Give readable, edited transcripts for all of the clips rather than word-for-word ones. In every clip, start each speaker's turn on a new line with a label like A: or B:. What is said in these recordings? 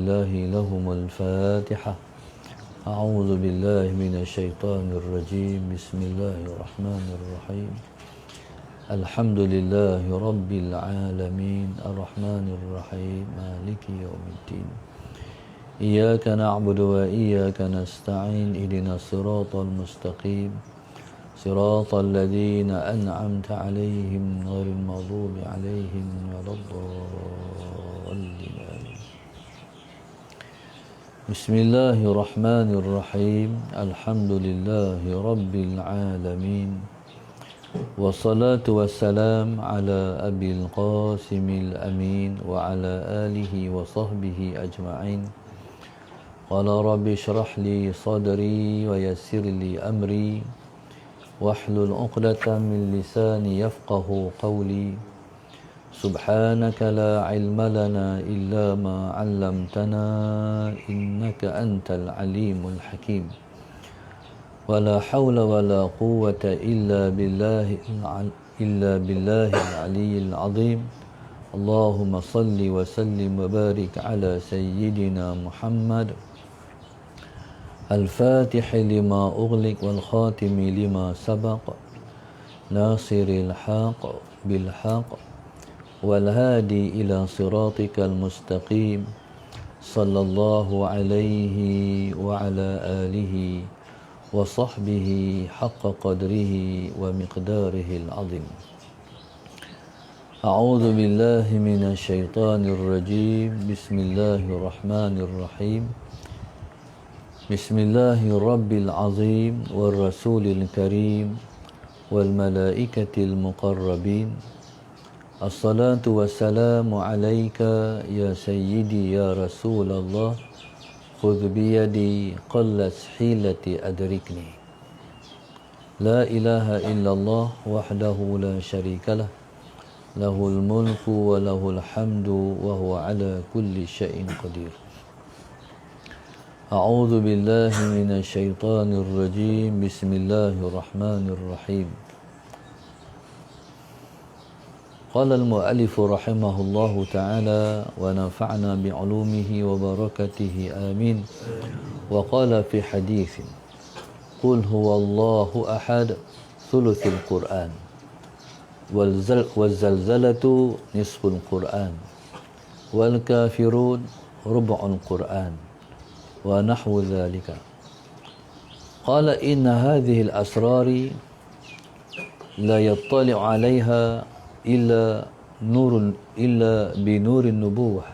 A: الله لهم الفاتحة. أعوذ بالله من الشيطان الرجيم. بسم الله الرحمن الرحيم. الحمد لله رب العالمين الرحمن الرحيم مالك يوم الدين. إياك نعبد وإياك نستعين. اهدنا الصراط المستقيم صراط الذين أنعمت عليهم غير المغضوب عليهم ولا الضالين. بسم الله الرحمن الرحيم. الحمد لله رب العالمين والصلاة والسلام على أبي القاسم الأمين وعلى آله وصحبه أجمعين. قال رب اشرح لي صدري ويسر لي أمري واحلل عقدة من لساني يفقه قولي. سبحانك لا علم لنا إلا ما علمتنا إنك أنت العليم الحكيم. ولا حول ولا قوة إلا بالله العلي العظيم. اللهم صل وسلم وبارك على سيدنا محمد الفاتح لما أغلق والخاتم لما سبق ناصر الحق بالحق والهادي إلى صراطك المستقيم صلى الله عليه وعلى آله وصحبه حق قدره ومقداره العظيم. أعوذ بالله من الشيطان الرجيم. بسم الله الرحمن الرحيم. بسم الله الرب العظيم والرسول الكريم والملائكة المقربين. الصلاة والسلام عليك يا سيدي يا رسول الله. خذ بيدي قلت حيلتي أدركني. لا إله إلا الله وحده لا شريك له. له الملك وله الحمد وهو على كل شيء قدير. أعوذ بالله من الشيطان الرجيم. بسم الله الرحمن الرحيم. قال المؤلف رحمه الله تعالى ونفعنا بعلومه وبركته آمين. وقال في حديث قل هو الله أحد ثلث القرآن والزلزلة نصف القرآن والكافرون ربع القرآن ونحو ذلك. قال إن هذه الأسرار لا يطلع عليها إلا بنور النبوة.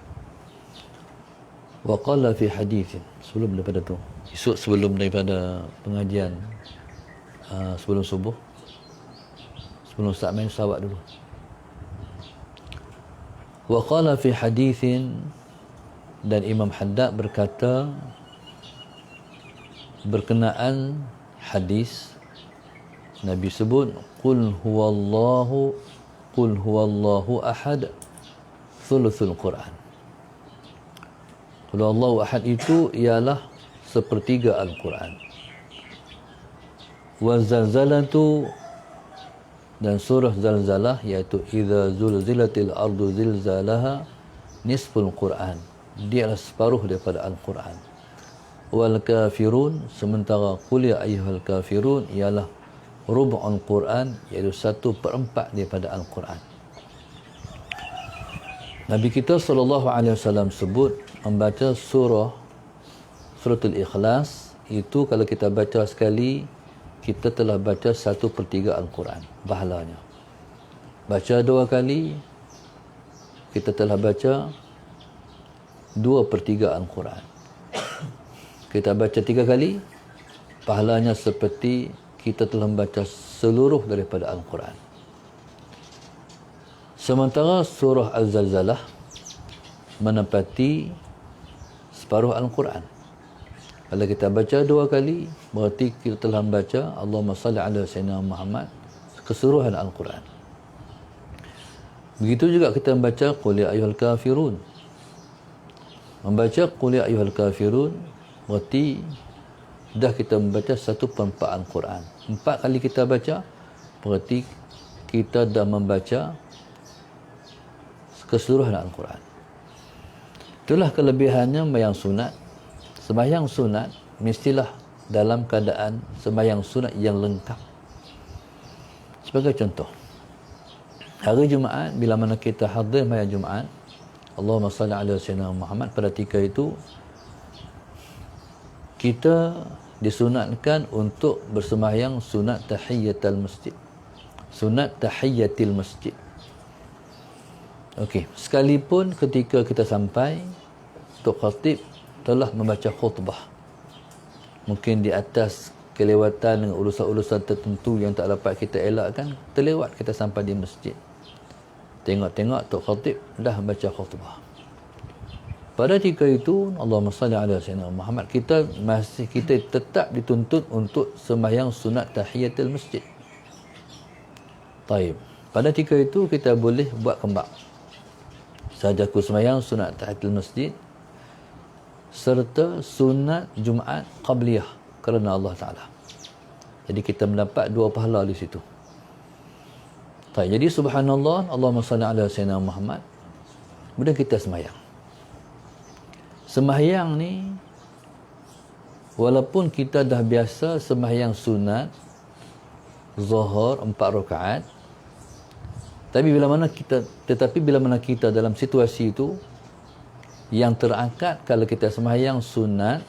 A: وقال في حديث sebelum daripada tu, esok sebelum daripada pengajian sebelum subuh, sebelum Ustaz main sahabat dulu. Waqala fi hadithin, dan Imam Haddad berkata berkenaan hadis Nabi sebut qul huwallahu ahad thuluthul Quran. Qul huwallahu ahad itu ialah sepertiga Al-Quran. Wa zalzalatu, dan surah zalzalah iaitu idza zulzilatil ardu zilzalaha nisful Quran. Dia adalah separuh daripada Al-Quran. Wal kafirun, sementara qul ya ayyuhal kafirun ialah rub'ul Quran, iaitu 1/4 daripada Al-Quran. Nabi kita SAW sebut membaca suratul Ikhlas itu kalau kita baca sekali, kita telah baca 1/3 Al-Quran pahalanya. Baca 2 kali, kita telah baca 2/3 Al-Quran. Kita baca 3 kali, pahalanya seperti kita telah membaca seluruh daripada Al-Quran. Sementara surah Az-Zalzalah menepati separuh Al-Quran. Kalau kita baca 2 kali, berarti kita telah membaca Allahumma salli ala sayyidina Muhammad keseluruhan Al-Quran. Begitu juga kita membaca qul ya ayyuhal kafirun. Membaca qul ya ayyuhal kafirun berarti dah kita membaca 1/4 Al-Quran. 4 kali kita baca, berarti kita dah membaca keseluruhan Al-Quran. Itulah kelebihannya sembahyang sunat. Sembahyang sunat mestilah dalam keadaan sembahyang sunat yang lengkap. Sebagai contoh, hari Jumaat, bila mana kita hadir sembahyang Jumaat, Allahumma salli ala sayyidina Muhammad, pada ketika itu kita disunatkan untuk bersembahyang sunat tahiyyatul masjid. Sunat tahiyyatil masjid. Okey, sekalipun ketika kita sampai, Tok Khatib telah membaca khutbah. Mungkin di atas kelewatan dengan urusan-urusan tertentu yang tak dapat kita elakkan, terlewat kita sampai di masjid. Tengok-tengok Tok Khatib dah membaca khutbah. Pada ketika itu, Allahumma salli ala sayyidina Muhammad, kita tetap dituntut untuk sembahyang sunat tahiyatul masjid. Taib. Pada ketika itu kita boleh buat kembang. Sajaku sembahyang sunat tahiyatul masjid serta sunat Jumaat qabliyah kerana Allah Taala. Jadi kita mendapat dua pahala di situ. Taib. Jadi subhanallah, Allahumma salli ala sayyidina Muhammad. Kemudian kita sembahyang. Sembahyang ni, walaupun kita dah biasa sembahyang sunat Zuhur 4 rakaat, tetapi bila mana kita dalam situasi itu, yang terangkat kalau kita sembahyang sunat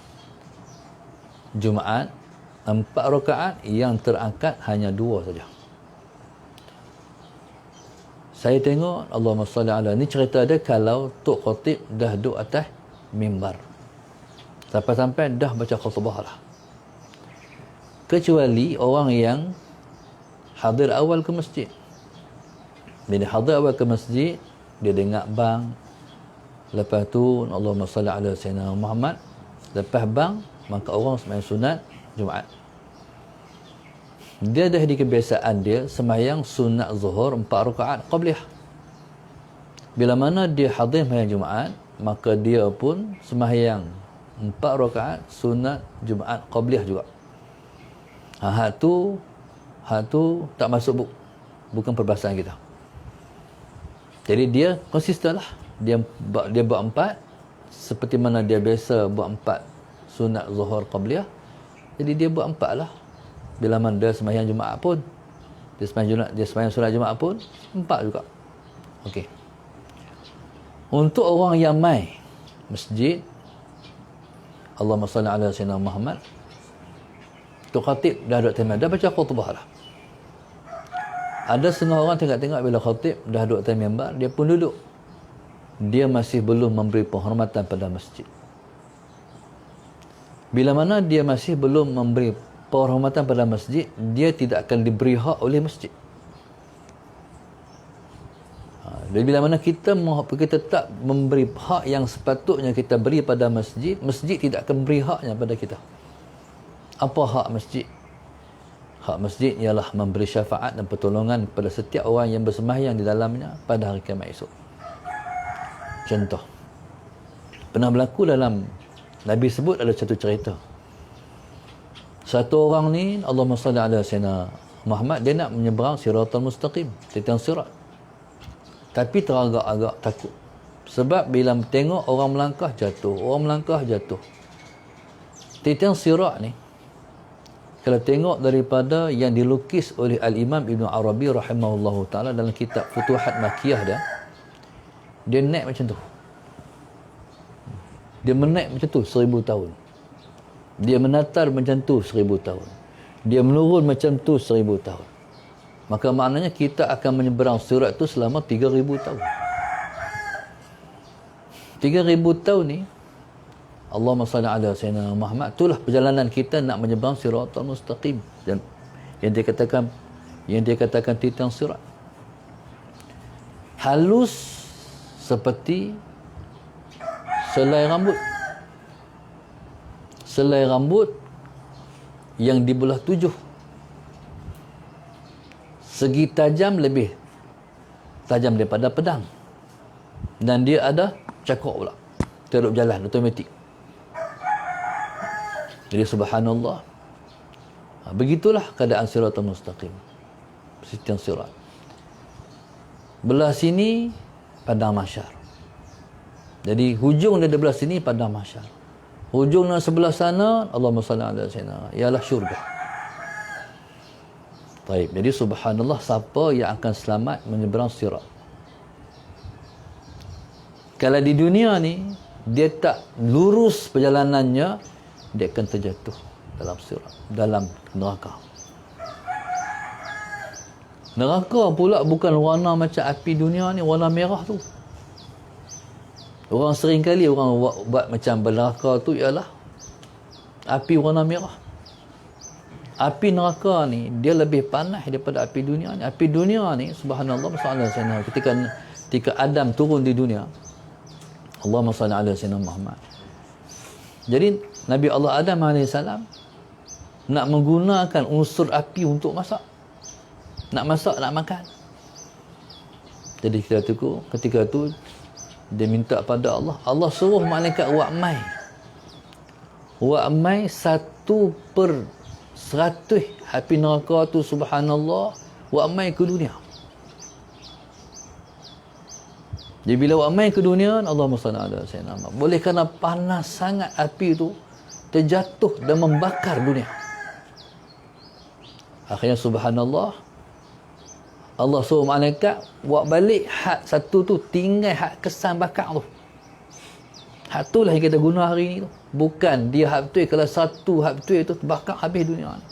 A: Jumaat 4 rakaat, yang terangkat hanya 2 saja. Saya tengok, Allahumma salli ala, ni cerita dia kalau Tok Khatib dah duduk atas mimbar, sampai-sampai dah baca khutbah lah. Kecuali orang yang hadir awal ke masjid. Bila hadir awal ke masjid, dia dengar bang, lepas tu Allahumma salli ala sayyidina Muhammad, lepas bang, maka orang sembahyang sunat Jumaat. Dia dah di kebiasaan dia sembahyang sunat Zuhur 4 rakaat qabliyah. Bila mana dia hadir sembahyang Jumaat, maka dia pun sembahyang 4 rakaat sunat Jumaat qabliyah juga. Hak tu tak masuk bukan perbahasan kita. Jadi dia konsisten lah. Dia buat 4 seperti mana dia biasa buat 4 sunat Zuhur qabliyah. Jadi dia buat 4 lah. Bila mana dia sembahyang Jumaat pun, dia sembahyang sunat Jumaat pun 4 juga. Okey. Untuk orang yang mai masjid, Allahumma salli ala sayyidina Muhammad, Tok Khatib dah duduk tempat, dah baca khutbah lah. Ada setengah orang tengok-tengok bila Khatib dah duduk atas mimbar, dia pun duduk. Dia masih belum memberi penghormatan pada masjid. Bila mana dia masih belum memberi penghormatan pada masjid, dia tidak akan diberi hak oleh masjid. Dan bila mana kita tak memberi hak yang sepatutnya kita beri pada masjid, masjid tidak akan beri haknya pada kita. Apa hak masjid? Hak masjid ialah memberi syafaat dan pertolongan kepada setiap orang yang bersembahyang di dalamnya pada hari kiamat esok. Contoh, pernah berlaku dalam, Nabi sebut ada satu cerita. Satu orang ni, Allahumma salli ala sayyidina Muhammad, dia nak menyeberang siratal mustaqim, tiang sirat. Tapi teragak-agak takut. Sebab bila tengok orang melangkah jatuh. Tiang sirat ni, kalau tengok daripada yang dilukis oleh Al-Imam Ibn Arabi rahimahullahu ta'ala dalam kitab Futuhat Makkiyah dia naik macam tu. Dia menaik macam tu 1000 tahun. Dia menatar macam tu 1000 tahun. Dia menurun macam tu 1000 tahun. Maka maknanya kita akan menyeberang sirat tu selama 3000 tahun. 3000 tahun ni, Allahumma salli ala sayyidina Muhammad, itulah perjalanan kita nak menyeberang siratal mustaqim. Dan yang dia katakan tiang sirat. Halus seperti selai rambut. Selai rambut yang dibelah 7. Segi tajam lebih tajam daripada pedang. Dan dia ada cakok pula. Teruk jalan automatik. Jadi subhanallah. Begitulah keadaan siratal mustaqim. Tiang sirat. Belah sini padang mahsyar. Jadi hujung dia belah sini pada mahsyar. Hujung yang sebelah sana, Allahumma salli ala sayyidina, ialah syurga. Baik, jadi subhanallah, siapa yang akan selamat menyeberang sirat? Kalau di dunia ni dia tak lurus perjalanannya, dia akan terjatuh dalam sirat, dalam neraka. Neraka pula bukan warna macam api dunia ni, warna merah tu. Orang sering kali orang buat macam neraka tu ialah api warna merah. Api neraka ni dia lebih panas daripada api dunia ni. Api dunia ni subhanallah, masalah ketika Adam turun di dunia, Allahumma salli ala sayyidina Muhammad. Jadi Nabi Allah Adam AS nak menggunakan unsur api untuk masak. Nak masak, nak makan. Jadi ketika tu dia minta pada Allah. Allah suruh malaikat Wa'mai 1/100 api neraka tu subhanallah Wa'mai ke dunia. Jadi bila Wa'mai ke dunia, Allahumma salli ala sayyidina Muhammad, boleh kerana panas sangat api tu terjatuh dan membakar dunia. Akhirnya subhanallah, Allah suruh malaikat buat balik hak satu tu, tinggal hak kesan bakar tu. Hak tu lah yang kita guna hari ni tu. Bukan dia hak betul, kalau satu hak betul itu terbakar habis dunia ni.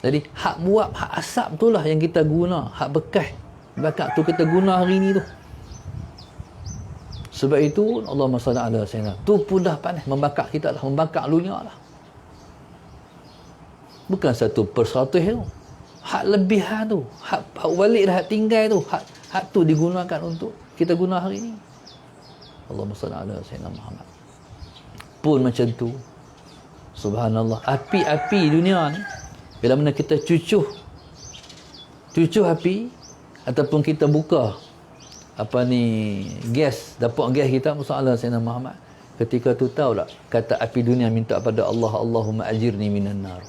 A: Jadi hak buat, hak asap tu lah yang kita guna, hak bekas bakar tu kita guna hari ni tu. Sebab itu Allahumma salli ala sayyidina, tu pun dah panas, membakar kita lah, membakar dunia lah. Bukan 1/100 tu. Hak lebihan tu, hak balik dah, hak tinggal tu, hak tu digunakan untuk kita guna hari ni. Allahumma salli ala sayyidina Muhammad. Pun macam tu subhanallah, api-api dunia ni bila mana kita cucuh api ataupun kita buka gas, dapat gas kita, masalah sayyidina Muhammad, ketika tu tahu tak kata api dunia minta pada Allah, Allahumma ajirni minan nar,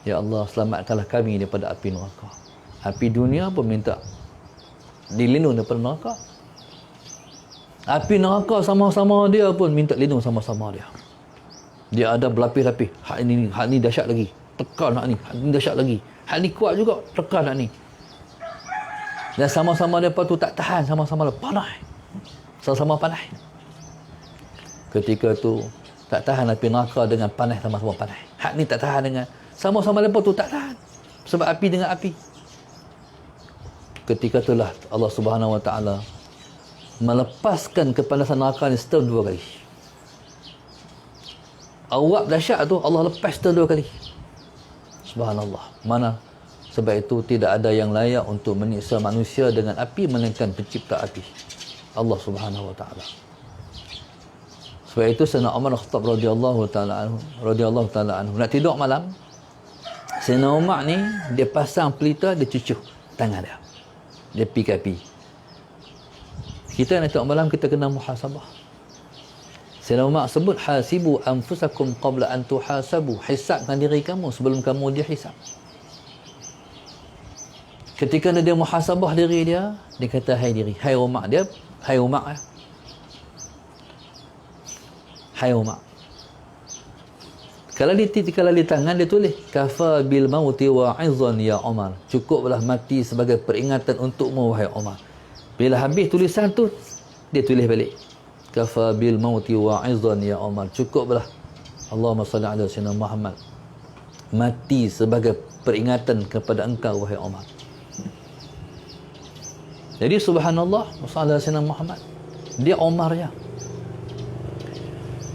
A: ya Allah selamatkanlah kami daripada api neraka. Api dunia pun minta dilindung daripada neraka. Api neraka sama-sama dia pun minta lindung sama-sama dia. Dia ada berlapis-lapis. Hak ni dahsyat lagi, tekan hak ni. Hak ni dahsyat lagi, hak ni kuat juga, tekan hak ni. Dan sama-sama mereka tu tak tahan, sama-sama panas. Sama-sama panas. Ketika tu tak tahan api neraka dengan panas, sama-sama panas. Hak ni tak tahan dengan, sama-sama mereka tu tak tahan. Sebab api dengan api. Ketika itulah Allah Subhanahu Wa Taala melepaskan kepanasan neraka ni setahun 2 kali. Awak dahsyat tu Allah lepas setahun 2 kali. Subhanallah. Mana? Sebab itu tidak ada yang layak untuk menyiksa manusia dengan api melainkan pencipta api, Allah Subhanahu Wa Taala. Sebab itu Sayyidina Umar Khattab radhiyallahu taala anhu nak tidur malam, Sayyidina Umar ni dia pasang pelita, dia cucuh tangan dia. Dia pergi api. Kita nak tidur malam, kita kena muhasabah. Sayyidina Umar sebut, hasibu anfusakum qabla an tuhasabu, hisabkan diri kamu sebelum kamu dihisab. Ketika dia muhasabah diri dia, dia kata, hai diri, hai Umar, dia hai Umar ya. Hai Umar. Kalau di tangan dia tulis, kafa bil mauti wa'izan ya Umar, cukuplah mati sebagai peringatan untukmu wahai Umar. Bila habis tulisan tu, dia tulis balik, kafa bil mauti wa'izan ya Umar, cukuplah Allahumma salli ala sayyidina Muhammad, mati sebagai peringatan kepada engkau wahai Umar. Jadi subhanallah, masalah Sayyidina Muhammad, dia Umar ya.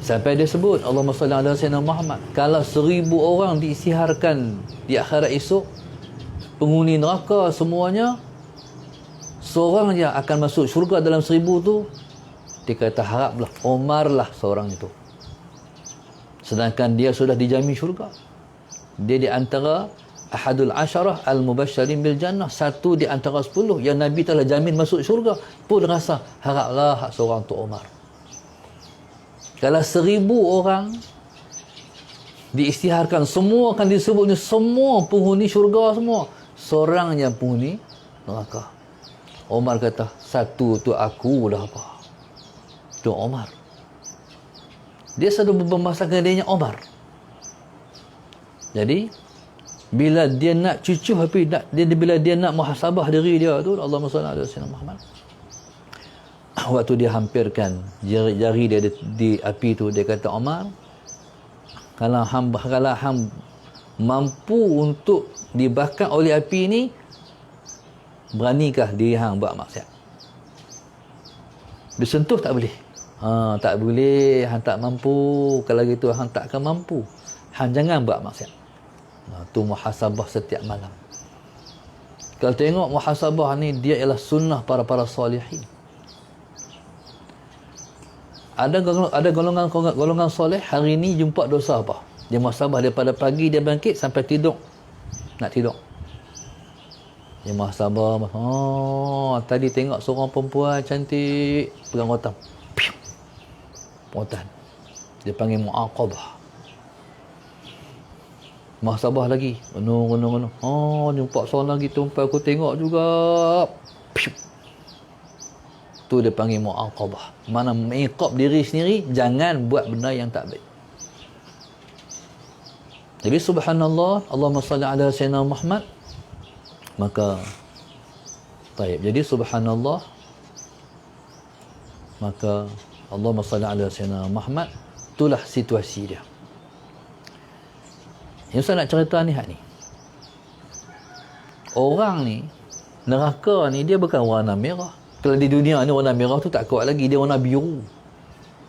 A: Sampai dia sebut, Allahumma salli ala Sayyidina Muhammad, kalau 1000 orang diisytiharkan di akhirat esok, penghuni neraka semuanya, seorang yang akan masuk syurga dalam 1000 tu, dia kata haraplah Umar lah seorang itu. Sedangkan dia sudah dijamin syurga. Dia di antara ahadul asyarah al-mubasysyirin bil jannah, satu di antara 10 yang Nabi telah jamin masuk syurga, pun rasa haraplah hak seorang tu Umar. Kalau 1000 orang diisytiharkan, semua akan disebutnya semua penghuni syurga semua, seorang yang penghuni neraka. Umar kata, satu tu aku dah apa. Tu Omar. Dia selalu membahasakan dirinya Omar. Jadi bila dia nak cucu api, bila dia nak muhasabah diri dia tu, Allahumma salli ala sayyidina Muhammad, waktu dia hampirkan jari dia di api tu, dia kata, Omar, kalau hang mampu untuk dibakar oleh api ni, beranikah diri hang buat maksiat? Disentuh tak boleh. Tak boleh, hang tak mampu. Kalau gitu hang tak akan mampu. Hang jangan buat maksiat. Tu muhasabah setiap malam. Kalau tengok muhasabah ni, dia ialah sunnah para salihin. Ada golongan soleh hari ni jumpa dosa apa? Dia muhasabah daripada pagi dia bangkit sampai tidur. Nak tidur. Dia muhasabah. Tadi tengok seorang perempuan cantik pegang rotan. Rotan. Dia panggil muaqabah. Muhasabah lagi. Renung. Jumpa seorang lagi tumpai aku tengok juga. Tu dia panggil muaqabah. Mana mengiqab diri sendiri, jangan buat benda yang tak baik. Jadi subhanallah, Allahumma salli ala sayyidina Muhammad. Maka jadi subhanallah, maka Allahumma salli ala sayyidina Muhammad, itulah situasi dia. Yang saya nak cerita ni ni. Orang ni, neraka ni dia bukan warna merah. Kalau di dunia ni warna merah tu tak kuat lagi, dia warna biru.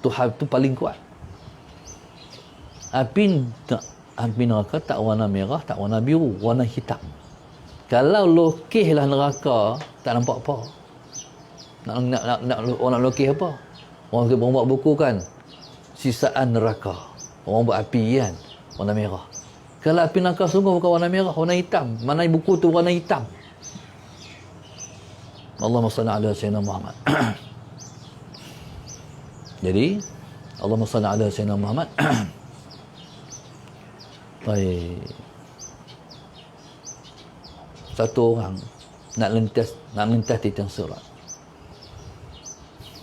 A: Tu paling kuat. Api neraka tak warna merah, tak warna biru, warna hitam. Kalau lokihlah neraka, tak nampak apa. Orang nak lokih apa? Orang buat buku kan, sisaan neraka. Orang buat api kan, warna merah. Kalau api neraka sungguh bukan warna merah, warna hitam. Mana buku tu warna hitam. Allahumma salli ala sayyidina Muhammad. Jadi Allahumma salli ala sayyidina Muhammad. Baik. Satu orang nak lintas tiang surat.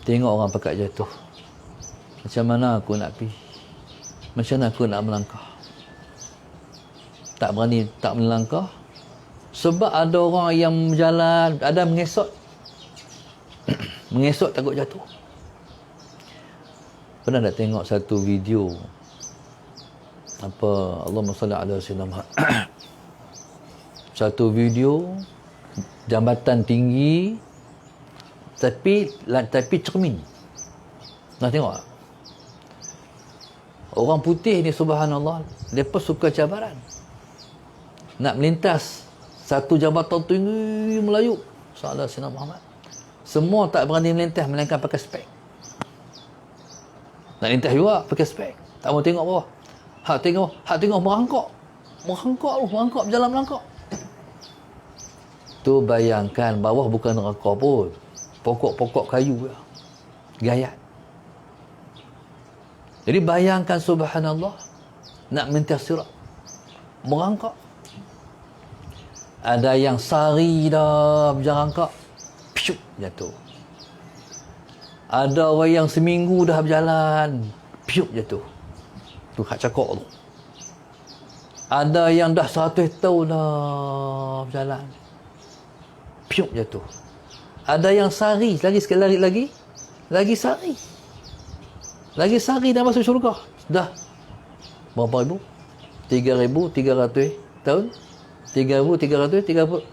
A: Tengok orang pakat jatuh. Macam mana aku nak pergi? Macam mana aku nak melangkah? Tak berani, tak melangkah. Sebab ada orang yang berjalan, ada mengesot. Mengesot takut jatuh. Pernah tak tengok satu video, apa, Allahumma salli ala sayyidina Muhammad. Satu video jambatan tinggi tapi cermin. Nak tengok tak? Orang putih ni subhanallah, mereka suka cabaran. Nak melintas satu jambatan tinggi Melayu, sallallahu alaihi Muhammad. Semua tak berani melintas melainkan pakai spek. Nak lintas juga pakai spek. Tak mau tengok bawah. Hak tengok merangkak. Merangkak berjalan merangkak. Tu bayangkan bawah bukan neraka pun. Pokok-pokok kayu ya. Gayat. Jadi bayangkan subhanallah, nak melintas sirat. Merangkak. Ada yang sari dah berjalan, piuk, jatuh. Ada orang yang seminggu dah berjalan, piuk, jatuh. Tu hak cakap tu. Ada yang dah 100 tahun dah berjalan, piuk, jatuh. Ada yang sari, lagi sekali lagi sari. Lagi sari dah masuk syurga. Dah berapa ribu? 3,300 tahun. 3,330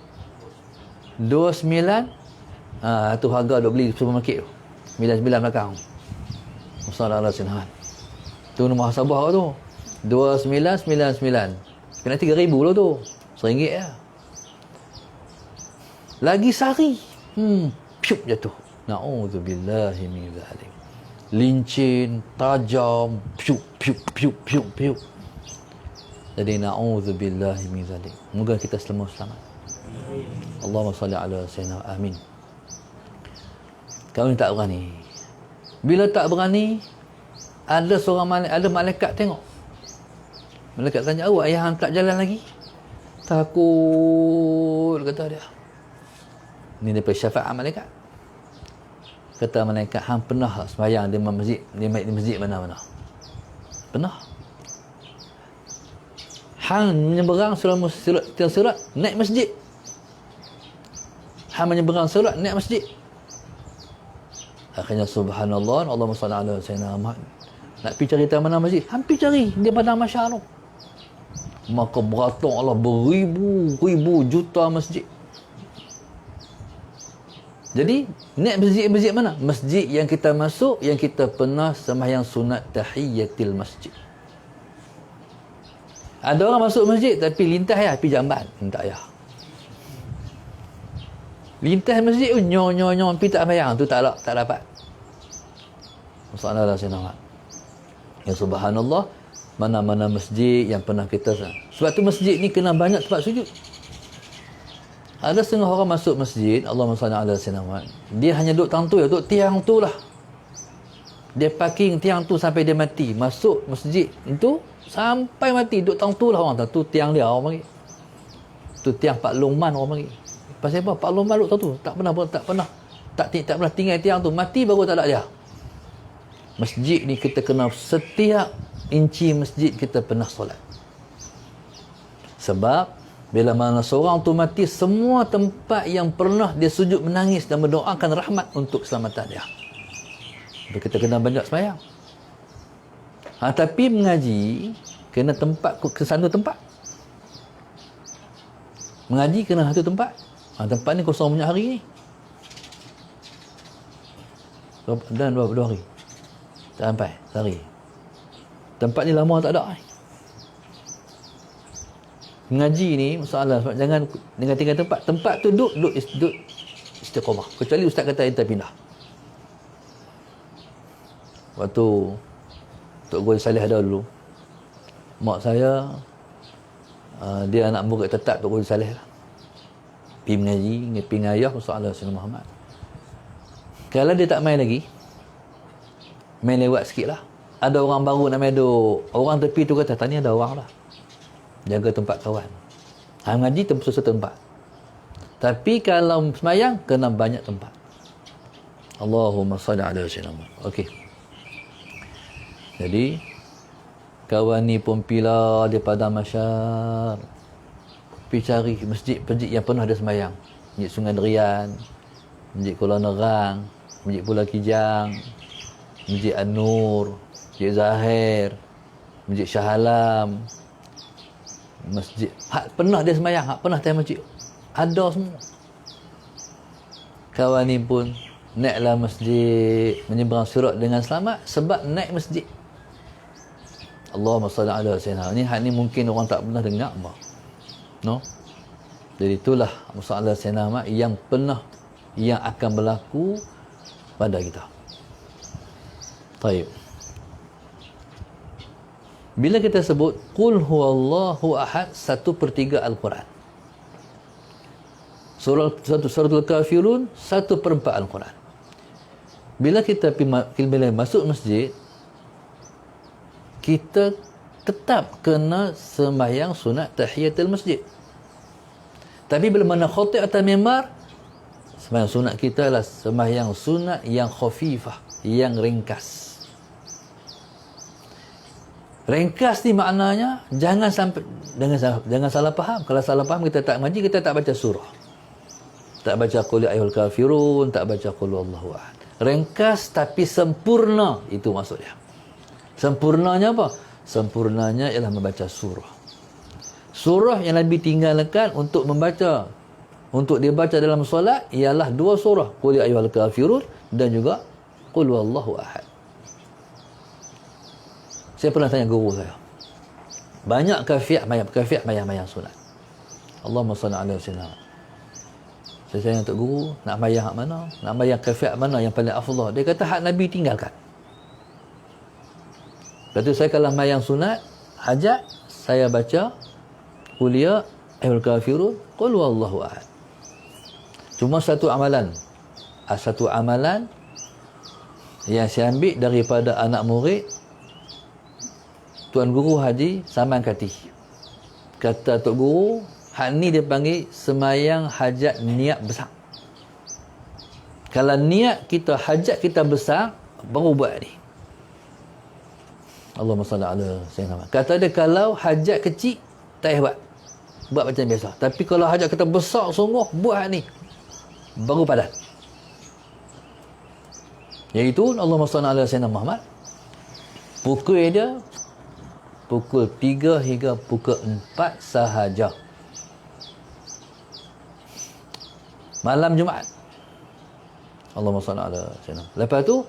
A: 29. Tu harga dah beli di supermarket tu. 99 belakang. Sallallahu alaihi wasallam. Tu nombor muhasabah tu. 2999. Kena 3,000 lah tu. RM1 ya. Lagi sari. Piup jatuh. Na'udzubillahi min zalik. Lincin, tajam, piup. Jadi na'udzubillahi min zalik. Moga kita semua selamat. Allahumma salli ala sayyidina, amin. Kau ni tak berani. Bila tak berani, ada malaikat tengok. Malaikat tanya, awak ayah hang tak jalan lagi? Takut, kata dia. Ini daripada syafaat malaikat. Kata malaikat, hang pernah sembahyang di masjid mana-mana? Pernah. Hang menyeberang surat naik masjid. Hang menyeberang surat naik masjid. Akhirnya subhanallah, Allahumma salli ala sayyidina Muhammad. Nak pergi cari mana masjid? Hang pergi cari di padang mahsyar tu. Maka beratung Allah beribu-ribu juta masjid. Jadi naik masjid mana? Masjid yang kita masuk, yang kita pernah sembahyang sunat tahiyatil masjid. Ada orang masuk masjid tapi lintas ya pergi jamban, tak payah. Lintas masjid nyo pergi tak sembahyang tu tak dapat. Masalah Sayyidina Muhammad. Ya subhanallah, mana-mana masjid yang pernah kita. Sebab tu masjid ni kena banyak tempat sujud. Ada setengah orang masuk masjid, Allahumma salli ala sayyidina Muhammad, dia hanya duduk tang tu ya, duduk tiang tu lah. Dia parking tiang tu sampai dia mati. Masuk masjid itu sampai mati duduk tang tu lah orang tu. Tiang dia orang panggil. Tu tiang Pak Longman orang panggil. Pasal apa? Pak Longman duduk tang tu. Tak pernah tinggal tiang tu. Mati baru tak ada dia. Masjid ni kita kena setiap inci masjid kita pernah solat. Sebab bila mana seorang tu mati, semua tempat yang pernah dia sujud menangis dan mendoakan rahmat untuk keselamatan dia. Jadi kita kena banyak sembahyang. Tapi mengaji kena tempat ke satu tempat. Mengaji kena satu tempat. Tempat ni kosong banyak hari ni. Dan dua hari. Tak sampai sehari. Tempat ni lama tak ada. Mengaji ni masalah, sebab jangan dengan tinggal tempat tu duduk istiqamah, kecuali ustaz kata ente pindah. Waktu Tok Guru Saleh ada dulu, mak saya dia anak murid tetap Tok Guru Saleh lah. Pergi mengaji, pergi ngayah masalah Sayyidina Muhammad. Kalau dia tak main lagi, main lewat sikit lah, ada orang baru nak main duduk, orang tepi tu kata, tanya ada orang lah, jaga tempat kawan. Mengaji sesuatu tempat. Tapi kalau semayang kena banyak tempat. Allahumma salli ala sayyidina Muhammad. Okey. Jadi kawan ni pun pila di padang mahsyar, pergi cari masjid yang pernah ada semayang. Masjid Sungai Derian, Masjid Kuala Nerang, Masjid Pulau Kijang, Masjid An-Nur, Masjid Zahir, Masjid Shah Alam, masjid pernah dia semayang, pernah tayang masjid, ada semua. Kawan ni pun naiklah masjid, menyeberang surat dengan selamat sebab naik masjid. Allahumma salli ala sayyidina. Ni mungkin orang tak pernah dengar apa. No? Jadi itulah masalah sayyidina yang pernah, yang akan berlaku pada kita. Baik. Bila kita sebut qul huwallahu ahad, 1/3 Al-Quran. Suratul Kafirun 1/4 Al-Quran. Bila kita masuk masjid, kita tetap kena sembahyang sunat tahiyatul masjid. Tapi bila mana khatib atas mimbar, sembahyang sunat kita adalah sembahyang sunat yang khafifah, yang ringkas. Ringkas ni maknanya jangan salah faham. Kalau salah faham, kita tak ngaji, kita tak baca surah, tak baca qul ya ayyuhal kafirun, tak baca qul huwallahu ahad. Ringkas tapi sempurna, itu maksudnya. Sempurnanya apa? Sempurnanya ialah membaca surah. Surah yang Nabi tinggalkan untuk membaca, untuk dibaca dalam solat, ialah 2 surah, qul ya ayyuhal kafirun dan juga qul huwallahu ahad. Saya pernah tanya guru saya, banyak kafiat mayang sunat. Allahumma salli ala sayyidina. Saya tanya untuk guru, nak mayang hak mana? Nak mayang kafiat mana yang paling afdal? Dia kata hak Nabi tinggalkan. Lepas tu saya kalau mayang sunat hajat, saya baca qul ya ayyuhal kafirun, qul huwallahu ahad. Cuma satu amalan yang saya ambil daripada anak murid Tuan Guru Haji Saman Kati. Kata Tok Guru, hak ni dia panggil semayang hajat niat besar. Kalau niat kita, hajat kita besar, baru buat ni. Allahumma salli ala sayyidina Muhammad. Kata dia, kalau hajat kecil, tak payah buat. Buat macam biasa. Tapi kalau hajat kita besar sungguh, buat ni. Baru padat. Iaitu, Allahumma salli ala sayyidina Muhammad. Pukul dia, pukul 3 hingga pukul 4 sahaja. Malam Jumaat. Allahumma salli ala sayyidina. Lepas tu,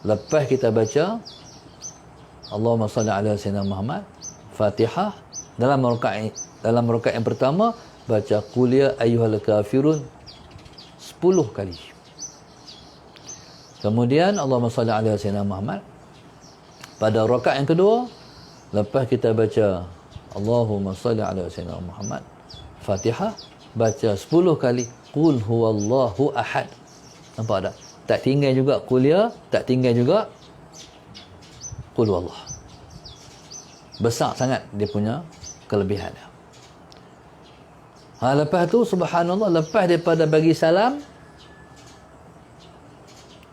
A: lepas kita baca Allahumma salli ala sayyidina Muhammad, Fatihah, dalam rakaat yang pertama baca qul ya ayyuhal kafirun 10 kali. Kemudian Allahumma salli ala sayyidina Muhammad. Pada rakaat yang kedua, lepas kita baca Allahumma salli ala sayyidina Muhammad, Fatihah, baca 10 kali qul huwallahu ahad. Nampak tak? Tak tinggal juga qul ya, tak tinggal juga qul huwallah. Besar sangat dia punya kelebihan dia. Lepas tu subhanallah, lepas daripada bagi salam,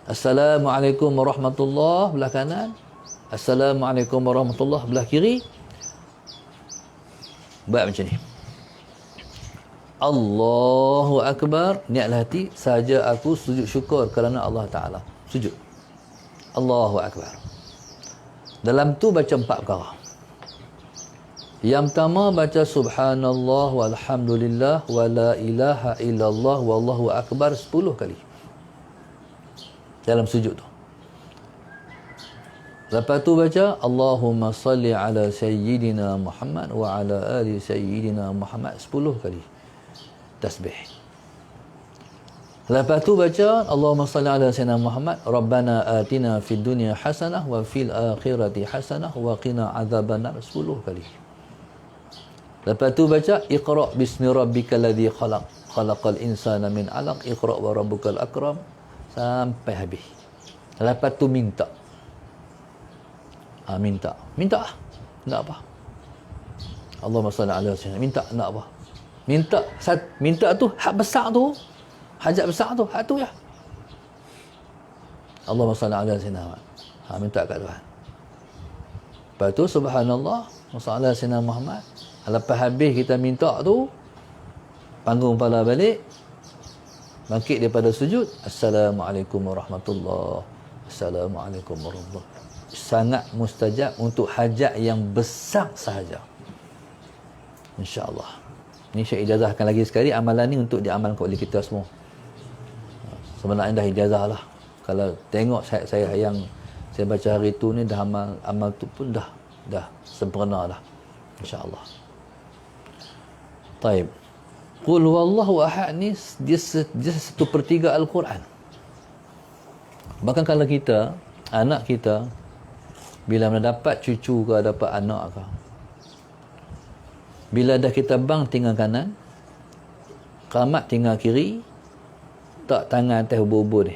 A: Assalamualaikum warahmatullahi belah kanan, Assalamualaikum warahmatullahi belah kiri. Buat macam ni. Allahu Akbar. Niatlah hati, saja aku sujud syukur kerana Allah Ta'ala. Sujud. Allahu Akbar. Dalam tu baca 4 perkara. Yang pertama baca subhanallah walhamdulillah wa la ilaha illallah wallahu akbar 10 kali. Dalam sujud tu. Lepas tu baca Allahumma salli ala sayyidina Muhammad wa ala ali sayyidina Muhammad 10 kali. Tasbih. Lepas tu baca Allahumma salli ala sayyidina Muhammad Rabbana atina fid dunya hasanah wa fil akhirati hasanah wa qina adzabannar 10 kali. Lepas tu baca Iqra bismi rabbikal ladzi khalaq khalaqal insana min 'alaq Iqra wa rabbukal akram sampai habis. Lepas tu minta. Minta. Nak apa? Allahumma salli ala sayyidina. Minta nak apa? Minta tu hak besar tu. Hajat besar tu, hak tu ya. Allahumma salli ala sayyidina. Minta kat Tuhan. Lepas tu subhanallah wa salli ala sayyidina Muhammad. Lepas habis kita minta tu, panggung kepala balik, bangkit daripada sujud, Assalamualaikum warahmatullahi. Assalamualaikum warahmatullahi. Sangat mustajab untuk hajat yang besar sahaja. InsyaAllah. Ini Syekh ijazahkan lagi sekali, amalan ni untuk diamalkan oleh kita semua. Sebenarnya dah ijazah lah. Kalau tengok saya yang saya baca hari tu ni, dah amal tu pun dah sempurna dah. InsyaAllah. Taib. Qul huwallahu ahad ni dia 1/3 Al-Quran. Bahkan kalau kita, anak kita bila mendapat cucu ke, dapat anak ke, bila dah kita bang tinggal kanan, qamat tinggal kiri, tak tangan atas ubur-ubur ni.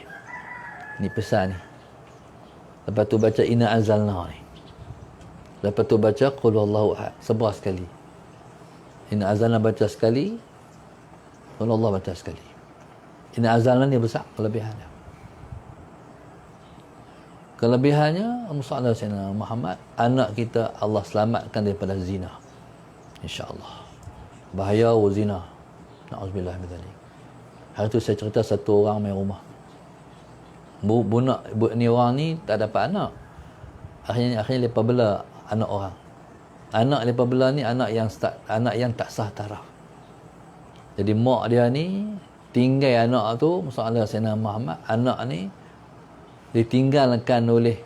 A: Ni pesan ni. Lepas tu baca inna anzalna ni. Lepas tu baca qul huwallahu ahad. Sebelah sekali. Inna anzalna baca sekali. Qul huwallahu baca sekali. Inna anzalna ni besar kelebihannya. Kelebihannya Muhammad Sayyidina Muhammad, anak kita Allah selamatkan daripada zina. InsyaAllah. Bahaya zina. Na'udzubillah min dzalik. Hari tu saya cerita satu orang main rumah. Ni orang ni tak dapat anak. Akhirnya lepas bela anak orang. Anak lepas bela ni anak yang tak sah taraf. Jadi mak dia ni tinggal anak tu, Muhammad Sayyidina Muhammad, anak ni ditinggalkan oleh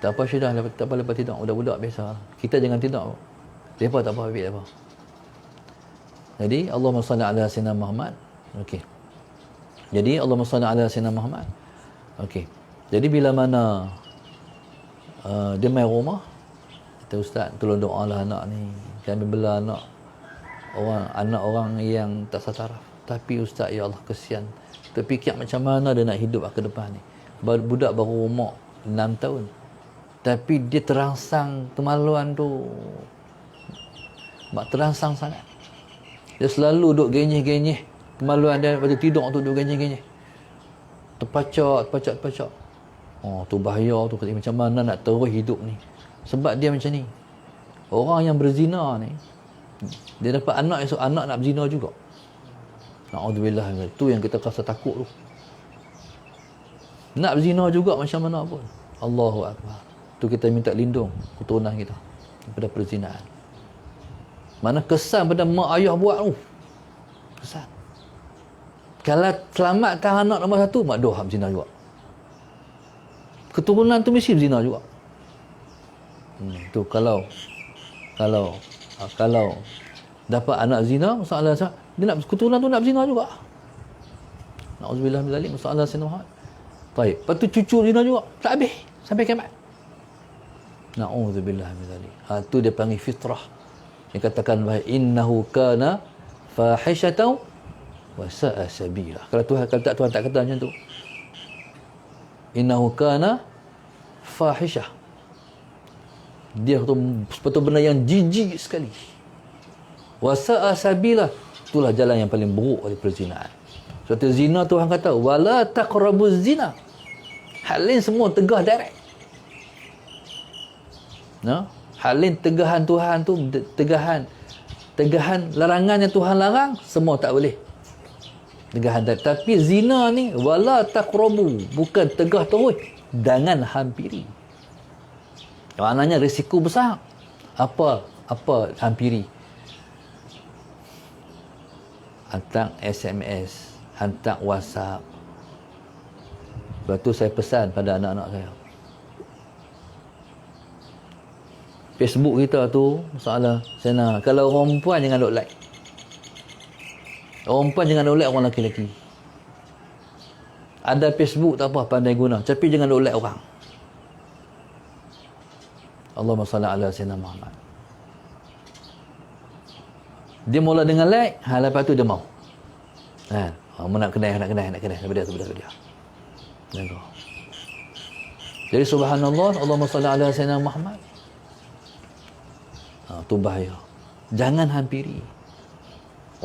A: tak apa sudah, tak apa lepas tidur, budak-budak biasa. Kita jangan tidur. Depa tak apa habis apa. Jadi Allahumma salli ala sayyidina Muhammad. Okey. Jadi Allahumma salli ala sayyidina Muhammad. Okey. Jadi bila mana dia main rumah, kata ustaz, tolong doalah anak ni. Kami bela anak orang yang tak sataraf. Tapi ustaz, ya Allah kesian. Terfikir macam mana dia nak hidup ke depan ni. Budak baru umur 6 tahun. Tapi dia terangsang kemaluan tu. Mak terangsang sangat. Dia selalu duduk genyih-genyih. Kemaluan dia pada tidur tu duduk genyih-genyih. terpacak. Oh, tu bahaya tu. Macam mana nak terus hidup ni? Sebab dia macam ni. Orang yang berzina ni, dia dapat anak, esok anak nak berzina juga. Na'udzubillah. Tu yang kita rasa takut tu. Nak berzina juga macam mana pun. Allahu Akbar. Tu kita minta lindung keturunan kita daripada perzinaan. Mana kesan pada mak ayah buat tu. Kesan. Kalau selamatkan anak nombor satu, mak doh berzina juga. Keturunan tu mesti berzina juga. Tu kalau dapat anak zina, masalah dia nak keturunan tu nak berzina juga. Na'udzubillah min zalik, masalah sinah. Baik, lepas tu cucu zina juga. Tak habis sampai kiamat. Na'udzubillah min zalik. Tu dia panggil fitrah. Dia katakan bahawa innahu kana fahishatan wa sa'a sabila. Kalau Tuhan tak kata macam tu. Innahu kana fahishah. Dia tu sepatutnya benda yang jijik sekali. Wa sa'a sabila. Itulah jalan yang paling buruk dari perzinaan. Sebab zina Tuhan kata wala taqrabuz zina. Hal lain semua tegah direct. Hal lain tegahan Tuhan tu, tegahan larangan yang Tuhan larang, semua tak boleh. Tegahan direct. Tapi zina ni wala taqrabu, bukan tegah terus, jangan hampiri. Maknanya risiko besar. Apa hampiri? Hantar SMS, hantar WhatsApp. Lepas tu saya pesan pada anak-anak saya, Facebook kita tu masalah sana. Kalau orang perempuan jangan duk like. Orang perempuan jangan duk like orang lelaki-lelaki. Ada Facebook tak apa, pandai guna, tapi jangan duk like orang. Allahumma salli ala sayyidina Muhammad. Dia mula dengan like, lepas tu dia mau. Nak kenal daripada dia. Jadi subhanallah, Allahumma salli ala sayyidina Muhammad. Tu bahaya. Jangan hampiri.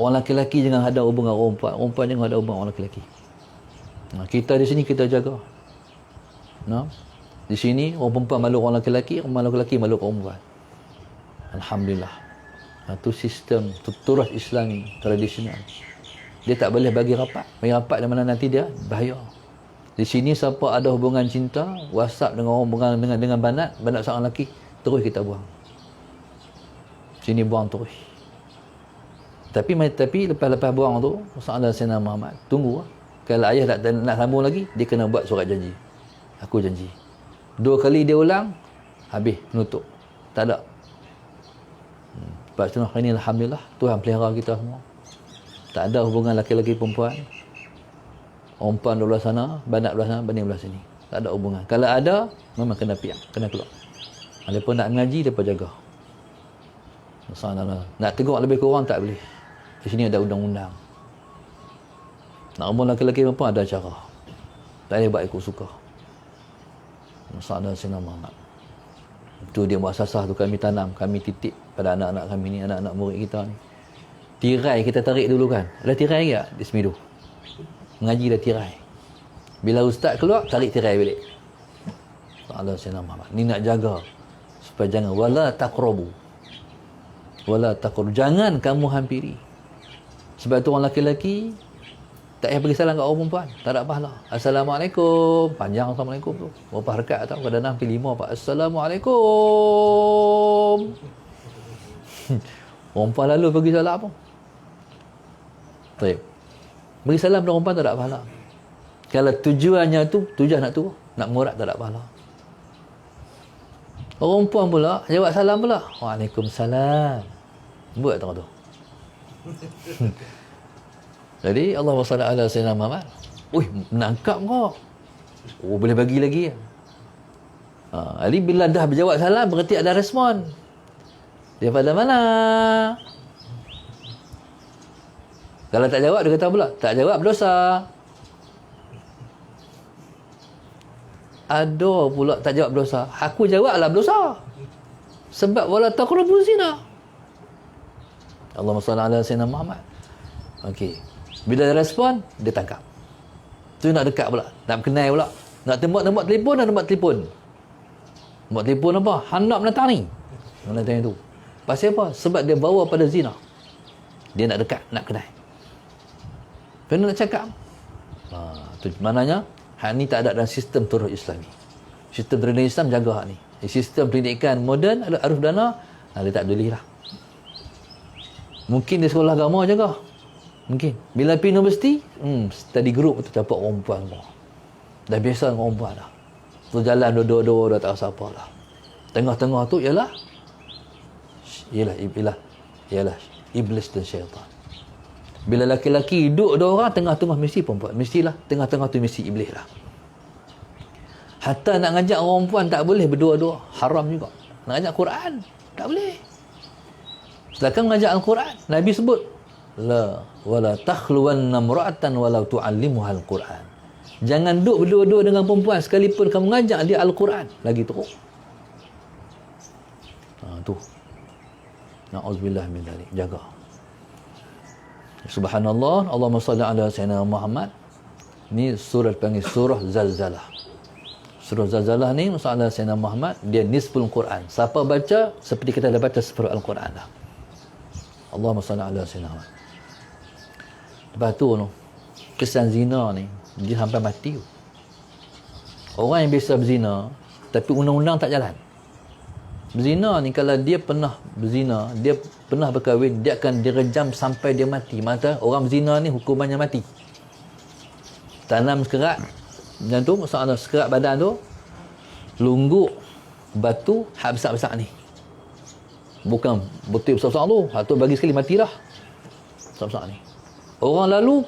A: Orang lelaki jangan ada hubungan orang perempuan. Orang perempuan jangan ada hubungan orang lelaki. Kita di sini kita jaga. Di sini orang perempuan malu orang lelaki, orang lelaki malu orang perempuan. Alhamdulillah. Tu sistem tuturah Islami tradisional. Dia tak boleh bagi rapat. Bagi rapat di mana nanti dia bahaya. Di sini siapa ada hubungan cinta, WhatsApp dengan orang dengan banat seorang lelaki, terus kita buang. Sini buang terus. Tapi lepas buang tu, masalah Sayyidina Muhammad, tunggu. Kalau ayah nak sambung lagi, dia kena buat surat janji. Aku janji. 2 kali dia ulang, habis, menutup. Tak ada. Lepas tu hari ni alhamdulillah, Tuhan pelihara kita semua. Tak ada hubungan lelaki-lelaki perempuan. Orang perempuan belah sana, banat belah sana, banding belah sini. Tak ada hubungan. Kalau ada, memang kena piak, kena keluar. Mereka nak mengaji, mereka jaga. Masalah. Nak tegur lebih kurang tak boleh. Di sini ada undang-undang. Nak umur lelaki-lelaki perempuan ada cara. Tak boleh buat ikut suka. Masalah Sayyidina Muhammad. Itu dia muasasah tu kami tanam, kami titip pada anak-anak kami ni, anak-anak murid kita ni. Tirai kita tarik dulu kan. Ada tirai ke? Di semidu. Mengaji dah tirai. Bila ustaz keluar, tarik tirai balik. Masalah Sayyidina Muhammad. Ni nak jaga supaya jangan wala taqrabu. Wala taqrabu. Jangan kamu hampiri. Sebab tu orang lelaki-lelaki tak payah bagi salam kat orang perempuan, tak ada pahala. Assalamualaikum. Panjang Assalamualaikum tu. Berapa rakaat tau? Kadang-kadang hampir 5 apa. Assalamualaikum. Orang perempuan lalu bagi salam apa? Baik. Bagi salam pada orang perempuan tak ada pahala. Kalau tujuannya tu, tujuan nak mengurat, tak ada pahala. Orang perempuan pula, jawab salam pula. Waalaikumsalam. Buat tak tu? Jadi Allahumma salli ala sayyidina Muhammad. Menangkap kau. Boleh bagi lagi. Jadi bila dah berjawab salam, berarti ada respon. Daripada mana? Kalau tak jawab, dia kata pula, tak jawab berdosa. Ada pula tak jawab berdosa. Aku jawablah berdosa. Sebab wala taqrabu zina. Allahumma salli ala sayyidina Muhammad. Okey. Bila dia respon, dia tangkap. Tu nak dekat pula, nak kenal pula, nak tembak telefon, nak tembak telefon. Tembak telefon apa? Hendak menentang ni. Menentang itu. Pasal apa? Sebab dia bawa pada zina. Dia nak dekat, nak kenal. Kena nak cakap. Tu maknanya hak ni tak ada dalam sistem turut Islami. Sistem pendidikan Islam jaga hak ni. Sistem pendidikan moden, arif dana, dia tak boleh lah. Mungkin dia sekolah agama jaga. Mungkin. Bila pergi universiti, study group tu dapat orang perempuan semua. Dah biasa dengan orang perempuan dah. Tu jalan dua-dua dah tak rasa apa lah. Tengah-tengah tu ialah iblis dan syaitan. Bila laki-laki duduk dua orang, tengah-tengah mesti perempuan. Mestilah tengah-tengah tu mesti iblis lah. Hatta nak ngajak orang perempuan tak boleh berdua-dua. Haram juga. Nak ngajak Quran, tak boleh. Sedangkan mengajak Al-Quran, Nabi sebut, la wala takhluwanna imra'atan walau tu'allimuha al-Quran. Jangan duduk berdua-dua dengan perempuan sekalipun kamu mengajak dia Al-Quran. Lagi teruk. Tu. Na'udzubillah min dzalik. Jaga. Subhanallah, Allahumma salli ala sayyidina Muhammad. Ni surah panggil surah Zalzalah. Surah Zalzalah ni masalah sayyidina Muhammad, dia nisful Quran. Siapa baca seperti kita dah baca separuh Al-Quran dah. Allahumma salli ala sayyidina Muhammad. Lepas tu kesan zina ni dia sampai mati. Orang yang biasa berzina tapi undang-undang tak jalan. Berzina ni kalau dia pernah berzina, dia pernah berkahwin, dia akan direjam sampai dia mati. Maka orang berzina ni hukumannya mati. Tanam sekerat macam tu, masalah sekerat badan tu, lungguk batu hak besar-besar ni. Bukan betul besar-besar tu, hak tu bagi sekali matilah. Besar-besar ni. Orang lalu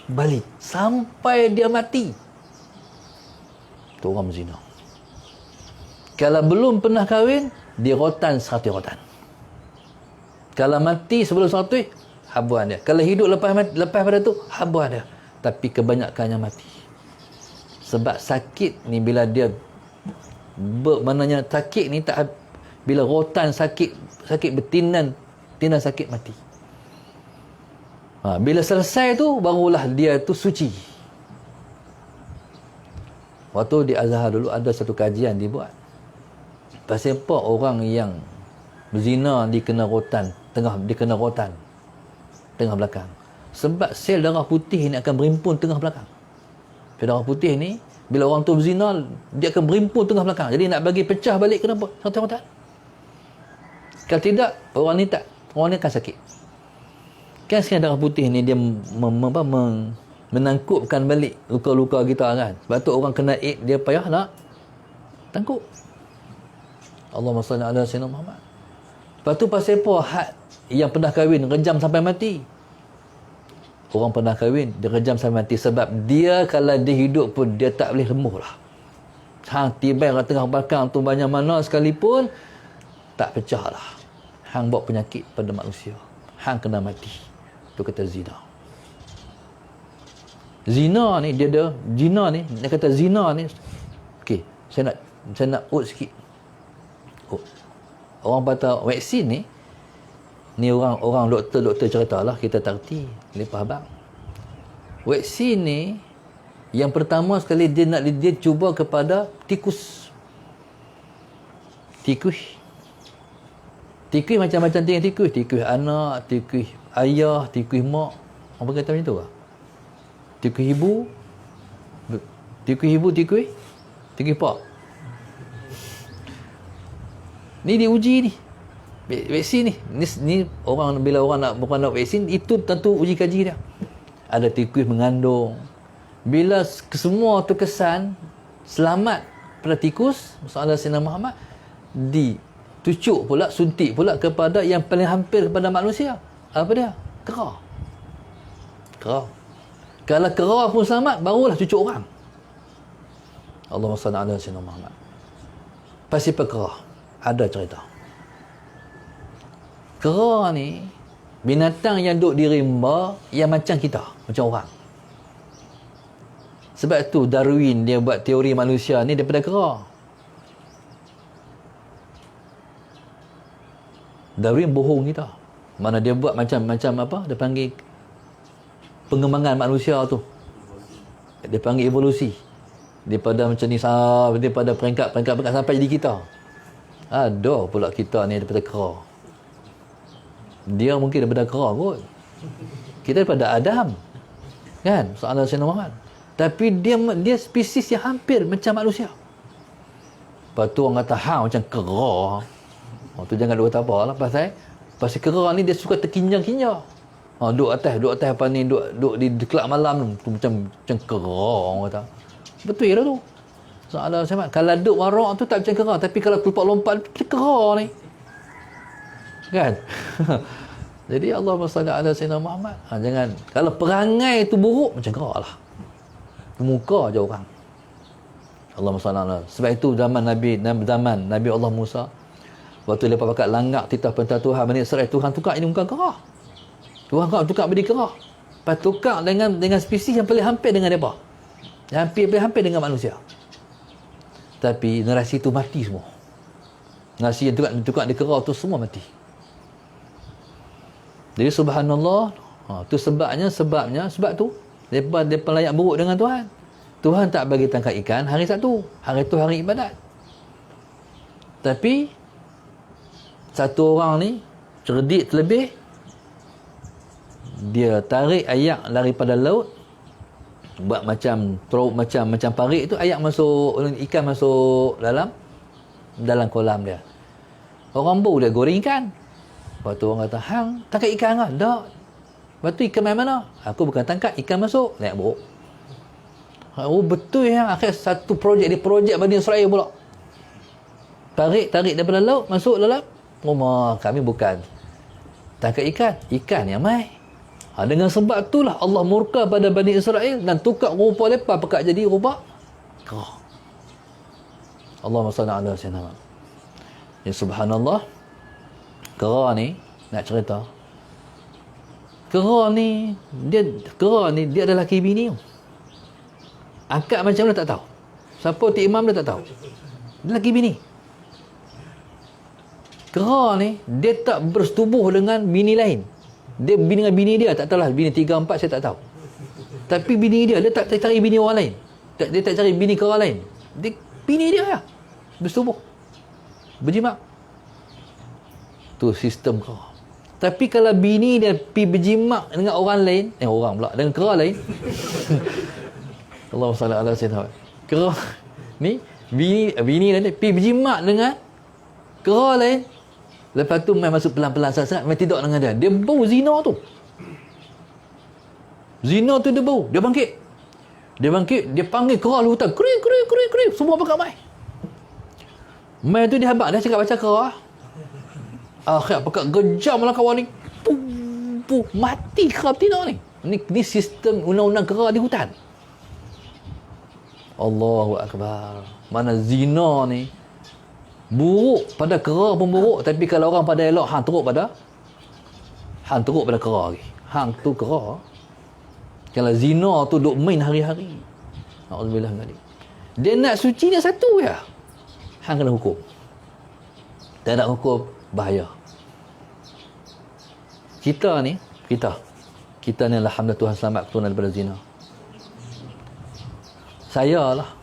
A: balik sampai dia mati. Tu orang berzina. Kalau belum pernah kahwin, dia rotan 100 rotan. Kalau mati sebelum 100, habuan dia. Kalau hidup lepas pada tu, habuan dia. Tapi kebanyakannya mati. Sebab sakit ni bila dia maknanya sakit ni tak, bila rotan sakit bertinan sakit mati. Bila selesai tu barulah dia tu suci. Waktu di Azhar dulu ada satu kajian dibuat. Pasal apa orang yang berzina dikena rotan tengah belakang? Sebab sel darah putih ni akan berimpun tengah belakang. Sel darah putih ni bila orang tu berzina, dia akan berimpun tengah belakang. Jadi nak bagi pecah balik kenapa? Satu rotan. Kalau tidak, orang ni akan sakit. Kan sel darah putih ni dia menangkupkan balik luka-luka kita kan. Sebab tu orang kena AIDS dia payah nak tangkup. Allahumma salli ala sayyidina Muhammad. Lepas tu pasal apa had yang pernah kahwin rejam sampai mati? Orang pernah kahwin dia rejam sampai mati sebab dia kalau dia hidup pun dia tak boleh rembuh lah. Tiba kat tengah belakang tu banyak mana sekalipun tak pecah lah. Hang bawa penyakit pada manusia. Hang kena mati. Tu kata zina. Zina ni dia kata zina ni. Okey, saya nak sikit. Orang kata vaksin ni orang doktor ceritalah, kita tak erti lepas abang. Vaksin ni yang pertama sekali dia cuba kepada tikus macam-macam tikus anak, tikus ayah, tikus mak, apa kata macam tu lah. Tikus ibu, tikus pak. Ni diuji ni. Vaksin ni orang bila orang nak vaksin itu tentu uji kaji dia. Ada tikus mengandung. Bila semua tu kesan selamat pada tikus, masalah Sayyidina Muhammad ditucuk pula, suntik pula kepada yang paling hampir kepada manusia. Apa dia? Kera. Kalau kera pun selamat, barulah cucuk orang. Allahumma salli ala sayyidina Muhammad. Pasti kera. Ada cerita. Kera ni binatang yang duduk di rimba yang macam kita, macam orang. Sebab tu Darwin dia buat teori manusia ni daripada kera. Darwin bohong kita. Mana dia buat macam apa? Dia panggil pengembangan manusia tu. Dia panggil evolusi. Daripada macam ni, daripada peringkat sampai jadi kita. Ada pula kita ni daripada kera. Dia mungkin daripada kera kot. Kita daripada Adam. Kan? Soalan Sayyidina Muhammad. Tapi dia spesies yang hampir macam manusia. Lepas tu orang kata hang macam kera. Tu jangan duk kata apa lah. Pasal kera ni dia suka terkinjang-kinjang. Duduk atas apa ni, duduk di kelab malam tu macam kera orang kata. Betul ya tu. Soalan Sayyidina Muhammad. Kalau duduk warak tu tak macam kera. Tapi kalau lompat macam kera ni. Kan? Jadi Allahumma salli ala Sayyidina Muhammad. Jangan, kalau perangai tu buruk macam kera lah. Muka je orang. Allahumma salli ala. Sebab itu zaman Nabi Allah Musa, waktu lepas pakat langgar titah perintah Tuhan Bani Israel, Tuhan tukar ini muka kera. Tuhan tukar beri kera. Lepas tukar dengan spesies yang paling hampir dengan mereka. Yang hampir dengan manusia. Tapi generasi tu mati semua. Generasi yang tukar di kera tu semua mati. Jadi subhanallah, tu sebab tu mereka layak buruk dengan Tuhan. Tuhan tak bagi tangkap ikan hari Sabtu. Hari tu hari ibadat. Tapi satu orang ni cerdik terlebih, dia tarik ayak daripada laut, buat macam parit tu, ayak masuk, ikan masuk dalam kolam dia. Orang baru dia goreng ikan. Lepas tu orang kata, hang tangkap ikan lah? Tak. Lepas tu ikan main mana? Aku bukan tangkap, ikan masuk. Naik buruk. Oh betul ya. Akhir satu projek Bani Israel pula. Tarik daripada laut, masuk dalam rumah. Kami bukan tangkap ikan. Ikan yang main. Dengan sebab itulah Allah murka pada Bani Israel dan tukar rupa mereka pekat jadi rupa kera. Allahumma salli ala sayyidina. Ya subhanallah. Kera ni nak cerita. Kera ni dia ada laki bini. Akak macam mana tak tahu. Siapa tu imam dia tak tahu. Dia laki bini. Kera ni dia tak bersetubuh dengan bini lain. Dia dengan bini dia tak tahulah, bini 3 4 saya tak tahu. Tapi bini dia tak cari bini orang lain. Dia tak cari bini kera lain. Dia bini dia lah bersetubuh. Berjimat. Tu sistem kera. Tapi kalau bini dia pergi berjimat dengan orang lain, dengan kera lain. Allahumma salli ala sayyidina. Kera ni bini dia pergi berjimat dengan kera lain. Lepas tu main masuk pelan-pelan sangat, main tidur dengan dia. Dia bau zina tu. Zina tu dia bau. Dia bangkit. Dia panggil kera lu hutan. Keri. Semua pakat main. Main tu dia habaq. Dia cakap baca kera. Akhir pakat gejam lah kawan ni. Mati kera betina ni. Ni sistem undang-undang kera di hutan. Allahu Akbar. Mana zina ni buruk, pada kera pun buruk. Tapi kalau orang pada elok, hang teruk pada kera lagi. Hang tu kera. Kalau zina tu duk main hari-hari, Alhamdulillah kali. Dia nak suci dia satu ya. Hang kena hukum. Tak nak hukum, bahaya. Kita ni alhamdulillah Tuhan selamat keturunan daripada zina. Saya lah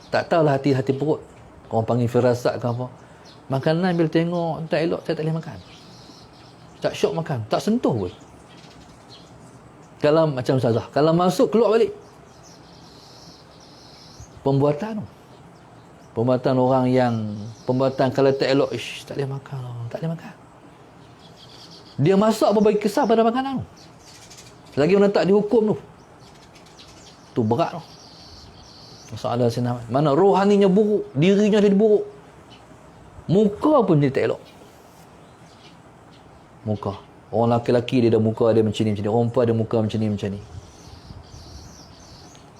A: tak tahulah hati perut. Orang panggil firasat ke apa. Makanan bila tengok tak elok, saya tak boleh makan. Tak syok makan, tak sentuh pun. Kalau macam ustazah, kalau masuk keluar balik. Pembuatan orang yang kalau tak elok, tak boleh makan. Dia masak pun bagi kisah pada makanan. Lagi mana tak dihukum tu. Tu berat tu. Masalah senang. Mana rohaninya buruk, dirinya jadi buruk. Muka pun dia tak elok. Muka. Orang lelaki dia dah muka dia macam ni. Orang perempuan dia muka macam ni.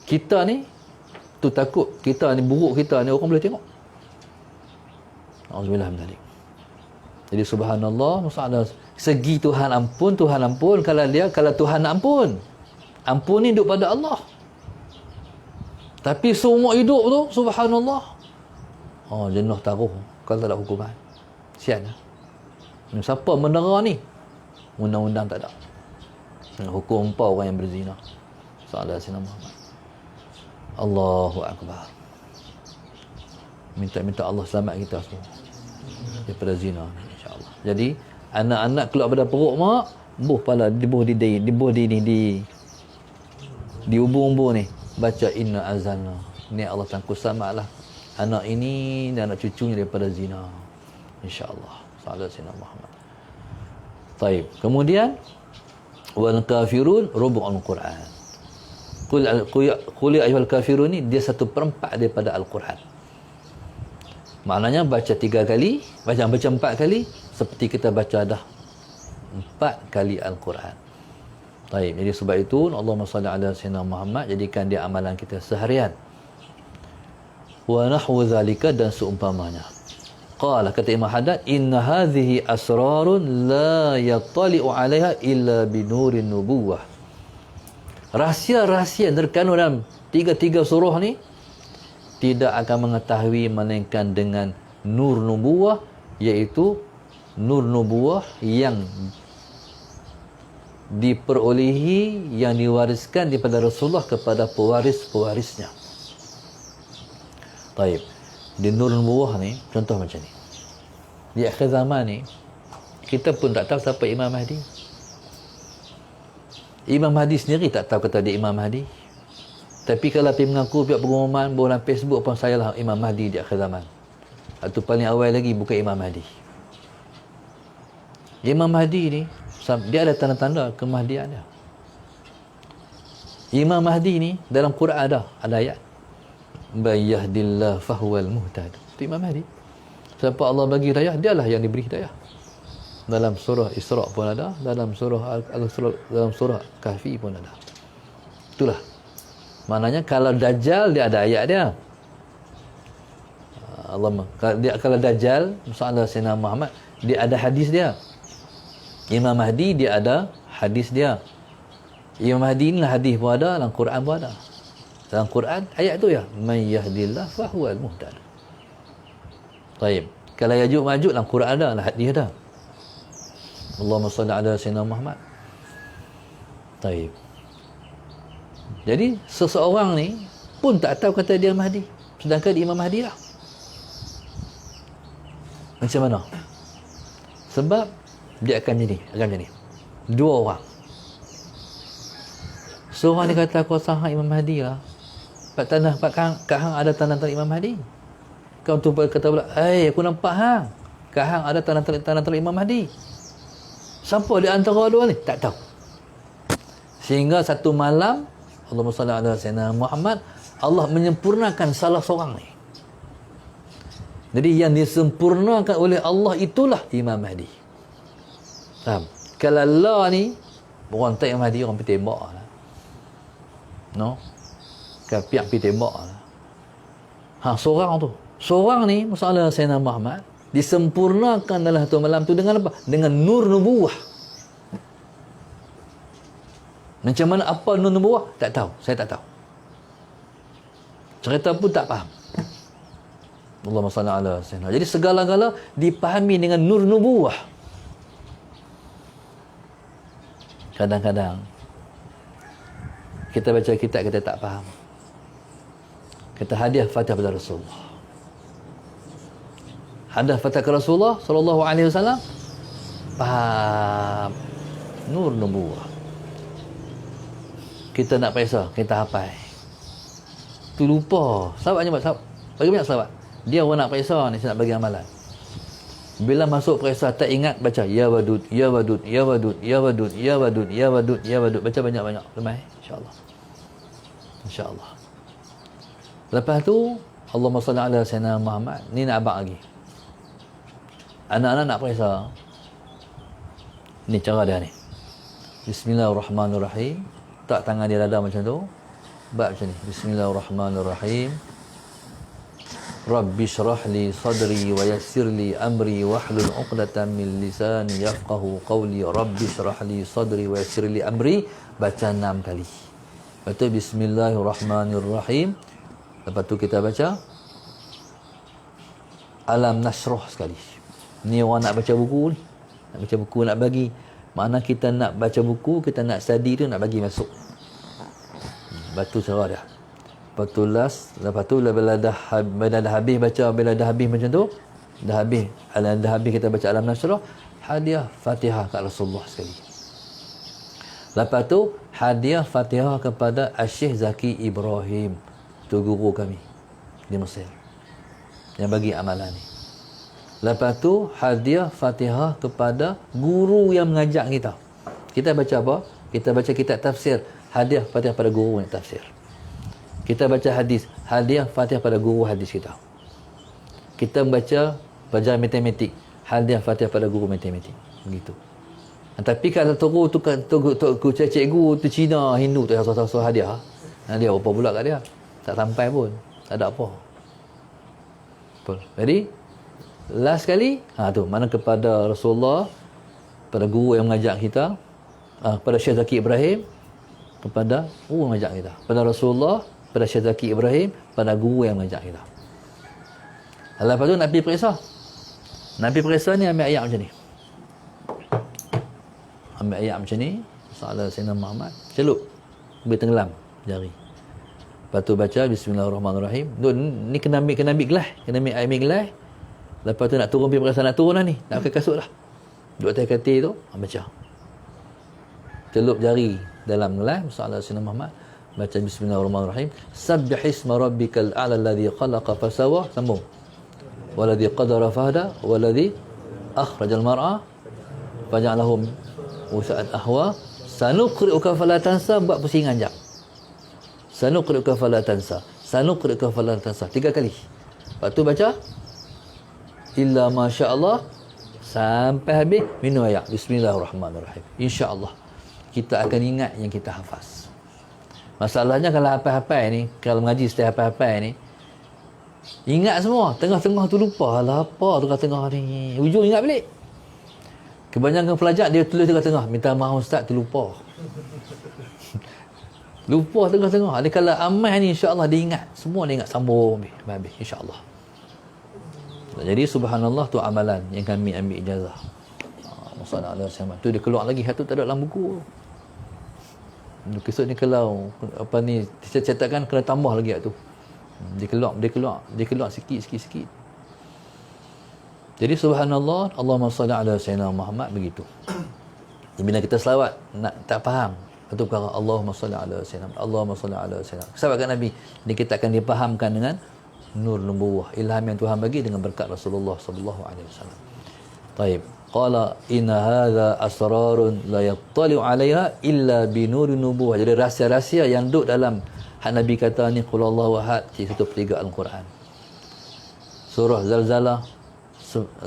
A: Kita ni tu takut kita ni buruk, kita ni orang boleh tengok. Auzubillah min zalik. Jadi subhanallah, masalah segi Tuhan ampun. Kalau Tuhan ampun ni duduk pada Allah. Tapi semua hidup tu subhanallah, jenuh taruh kalau tak ada hukuman. Sian lah. Siapa menera ni? Undang-undang tak ada. Hukum apa orang yang berzina? Soalan Sayyidina Muhammad. Allahu Akbar. Minta Allah selamat kita semua daripada zina, insya-Allah. Jadi anak-anak keluar pada perut mak, buh pala, dibuh di ubur-ubur ni, baca inna azalna. Ni Allah tangguh selamatlah anak ini dan anak cucunya daripada zina, insya-Allah. Sallallahu alaihi Muhammad. Taib. Kemudian wal kafirun rubu'ul Quran. Qul ya ayyuhal kafirun ni dia 1/4 daripada Al-Quran. Maknanya baca 3 kali, baca 4 kali, seperti kita baca dah 4 kali Al-Quran. Baik, jadi sebab itu Allahumma salli ala sayyidina Muhammad, jadikan dia amalan kita seharian. Wa nahwu zalika, dan seumpamanya. Qala, kata Imam Haddad, inna hadhihi asrarun la yattali'u 'alaiha illa binurin nubuwah. Rahsia-rahsia yang terkandung dalam tiga surah ni tidak akan mengetahui melainkan dengan nur nubuwah, iaitu nur nubuwah yang diperolehi, yang diwariskan daripada Rasulullah kepada pewaris-pewarisnya. Baik. Di nur nubuwah ni, contoh macam ni. Di akhir zaman ni, kita pun tak tahu siapa Imam Mahdi. Imam Mahdi sendiri tak tahu kata dia Imam Mahdi. Tapi kalau pergi mengaku pihak pengumuman dalam Facebook pun, saya lah Imam Mahdi di akhir zaman. Atau paling awal lagi bukan Imam Mahdi. Imam Mahdi ni dia ada tanda-tanda kemahdian dia. Imam Mahdi ni dalam Quran ada ayat bayahdillah fahuwal muhtad. Itu Imam Mahdi. Siapa Allah bagi hidayah, dialah yang diberi hidayah. Dalam surah Isra pun ada, dalam surah dalam surah Kahfi pun ada. Itulah. Maknanya kalau Dajjal dia ada ayat dia. Kalau Dajjal, Muhammad Sayyidina Muhammad, dia ada hadis dia. Imam Mahdi dia ada hadis dia. Imam Mahdi ni hadis pun ada, dalam Quran pun ada. Dalam Quran ayat tu ya, may yahdillah fahuwal muhtad. Baik. Kalau Yajuj Majuj dalam Quran ada, dalam hadis ada. Allahumma salli ala sayyidina Muhammad. Baik. Jadi seseorang ni pun tak tahu kata dia Mahdi, sedangkan dia Imam Mahdi lah. Macam mana? Sebab dia akan macam ni. 2 orang. Seorang dia kata aku sahang Imam Mahdi lah. Pak hang ada tanda-tanda Imam Mahdi. Kau tu kata pula, aku nampak hang. Kak hang ada tanda-tanda Imam Mahdi. Siapa di antara dua ni? Tak tahu. Sehingga satu malam, Allahumma salli ala sayyidina Muhammad, Allah menyempurnakan salah seorang ni. Jadi yang disempurnakan oleh Allah itulah Imam Mahdi. Faham? Kalau Allah ni, orang tak Imam Mahdi, orang pergi tembak lah. No? Kan pihak pergi tembak lah. Seorang tu. Seorang ni, Musa Sayyidina Muhammad, disempurnakan dalam satu malam tu dengan apa? Dengan nur nubuwah. Macam mana apa nur nubuwah? Tak tahu. Saya tak tahu. Cerita pun tak faham. Allahumma salli ala sayyidina. Jadi segala-gala dipahami dengan nur nubuwah. Kadang-kadang kita baca kitab kita tak faham. Kita hadiah Fatihah pada Rasulullah. Hadiah Fatihah ke Rasulullah sallallahu alaihi wasallam, faham nur nubuwah. Kita nak periksa, kita hafal. Tu lupa. Sahabatnya sahabat. Bagi banyak sahabat. Dia orang nak periksa ni, saya nak bagi amalan. Bila masuk periksa tak ingat, baca ya wadud, ya wadud, ya wadud, ya wadud, ya wadud, ya wadud, ya wadud. Baca banyak-banyak. Lemah, insya-Allah. Insya-Allah. Lepas tu Allahumma salli ala sayyidina Muhammad. Ni nak abang lagi. Anak-anak nak periksa. Ni cara dia ni. Bismillahirrahmanirrahim. Tak tangan dia dada macam tu. Baik macam ni. Bismillahirrahmanirrahim. Rabbi syrah li sadri wa yassir li amri wahlul 'uqdatam min lisani yafqahu qawli. Rabbi syrah li sadri wa yassir li amri. Baca 6 kali. Lepas tu Bismillahirrahmanirrahim. Lepas tu kita baca Alam Nasrah sekali. Ni orang nak baca buku ni. Nak baca buku, nak bagi. Mana kita nak baca buku, kita nak study tu, nak bagi masuk. Batu cara dia. Lepas tu bila dah habis baca, bila dah habis macam tu, dah habis kita baca Alam Nasrah, hadiah Fatihah kat Rasulullah sekali. Lepas tu hadiah Fatihah kepada Syekh Zaki Ibrahim, tu guru kami di Mesir yang bagi amalan ni. Lepas tu hadiah Fatihah kepada guru yang mengajar kita. Kita baca apa? Kita baca kitab tafsir, hadiah Fatihah pada guru yang tafsir. Kita baca hadis, hadiah Fatihah pada guru hadis kita. Kita baca pelajaran matematik, hadiah Fatihah pada guru matematik. Begitu. Tapi kalau tu cikgu tu Cina, Hindu tu asal hadiah. Dia apa pula kat dia? Tak sampai pun. Tak ada apa. Jadi last kali tu mana kepada Rasulullah, pada guru yang mengajar kita, pada Syekh Zaki Ibrahim, kepada guru yang mengajar kita, pada Rasulullah, pada Syekh Zaki Ibrahim, pada guru yang mengajar kita. Lepas tu nak pergi periksa. Nak pergi periksa ni ambil ayat macam ni. Ambil ayat macam ni, Salah Sayyidina Muhammad, celup, boleh tenggelam jari. Lepas tu baca Bismillahirrahmanirrahim. Ni kena ambil gelas, kena ambil gelas. Lepas tu nak turun pergi periksa, nak turun dah ni, nak pakai kasut dah. Duduk atas katil tu, baca. Celup jari dalam gelas, Salah Sayyidina Muhammad, baca Bismillahirrahmanirrahim. Sabbihisma rabbikal a'la alladhi khalaqa fasawwa, sambung. Walladhi qadara fahada, walladhi akhrajal mar'a faja'alahum usa'an ahwa, sanuqri'uka fala tansa, buat pusingan jap. Sanuqri'uka fala tansa, sanuqri'uka fala tansa, 3 kali. Lepas tu baca illa masya-Allah sampai habis, minum ayat Bismillahirrahmanirrahim. Insya-Allah kita akan ingat yang kita hafaz. Masalahnya kalau hafal-hafal ni, kalau mengaji setiap hafal-hafal ni, ingat semua, tengah-tengah tu lupa. Alah apa tengah-tengah ni, ujung ingat balik. Kebanyakan pelajar dia tulis tengah-tengah, minta maaf ustaz terlupa. Lupa tengah-tengah. Dia kalau amal ni insya-Allah dia ingat, semua dia ingat, sambung habis insya-Allah. Jadi subhanallah tu amalan yang kami ambil ijazah. Masalah Allah sama. Tu dia keluar lagi, satu tak ada dalam buku. Kisah ni kalau apa ni cetakan kena tambah lagi tu. Dia keluar sikit. Jadi subhanallah, Allahumma salli ala sayyidina Muhammad, begitu. Bila kita selawat nak tak faham, itu perkara Allahumma salli ala sayyidina, Allahumma salli ala sayyidina. Selawat kat Nabi, kita akan dipahamkan dengan nur nubuwah, ilham yang Tuhan bagi dengan berkat Rasulullah sallallahu alaihi wasallam. Taib. Qala inna hadza asrarun la yattali'u 'alaiha illa bi nurin nubuwah. Jadi rahsia-rahsia yang duduk dalam hak Nabi kata ni qul Allahu ahad, 1/3 Al-Quran. Surah Zalzalah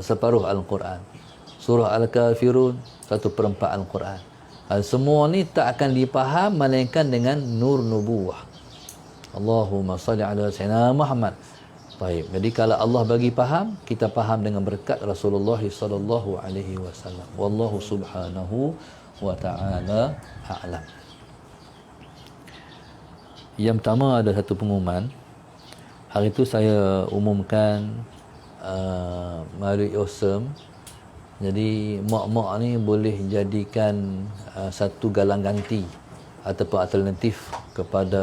A: separuh Al-Quran. Surah Al-Kafirun 1/4 Al-Quran. Semua ni tak akan dipaham melainkan dengan nur nubuwah. Allahumma salli ala sayyidina Muhammad. Baik. Jadi kalau Allah bagi faham, kita faham dengan berkat Rasulullah sallallahu alaihi wasallam. Wallahu subhanahu wa ta'ala a'lam. Yang pertama ada satu pengumuman. Hari itu saya umumkan melalui Awesome. Jadi mak-mak ni boleh jadikan satu galang ganti ataupun alternatif kepada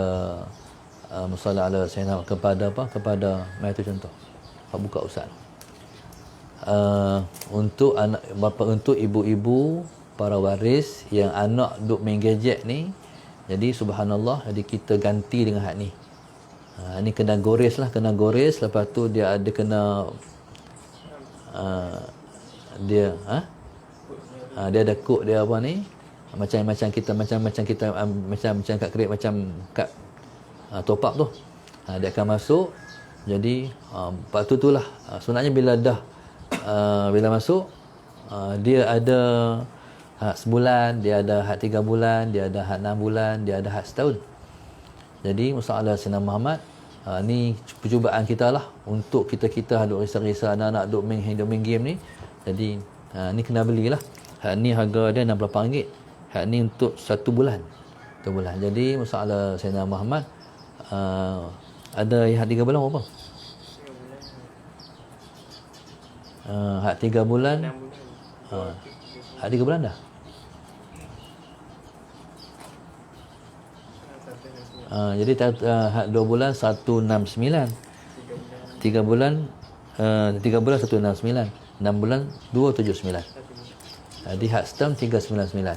A: musalla ala sayyidina, kepada apa? Kepada mai tu contoh. Pak buka ustaz. Untuk anak bapa, untuk ibu-ibu para waris yang anak duk main gadget ni, jadi subhanallah, jadi kita ganti dengan hak ni. Ni kena gores lah, lepas tu dia ada kena dia dia ada kod dia apa ni, macam kita kat kredit, macam kad top up tu. Dia akan masuk. Jadi lepas tu itulah sebenarnya bila masuk dia ada hak sebulan, dia ada hak 3 bulan, dia ada hak 6 bulan, dia ada hak setahun. Jadi Musa'ala Sayyidina Muhammad, ni percubaan kita lah untuk kita duk risau-risau anak-anak duk main game ni. Jadi ni kena belilah. Hak ni harga dia RM68. Hak ni untuk 1 bulan. 1 bulan. Jadi Musa'ala Sayyidina Muhammad ada hak 3 bulan berapa? Hak 3 bulan. Hak 3 bulan dah. Jadi 2 bulan 169. 3 bulan 169. 6 bulan 279. Jadi had stem 399.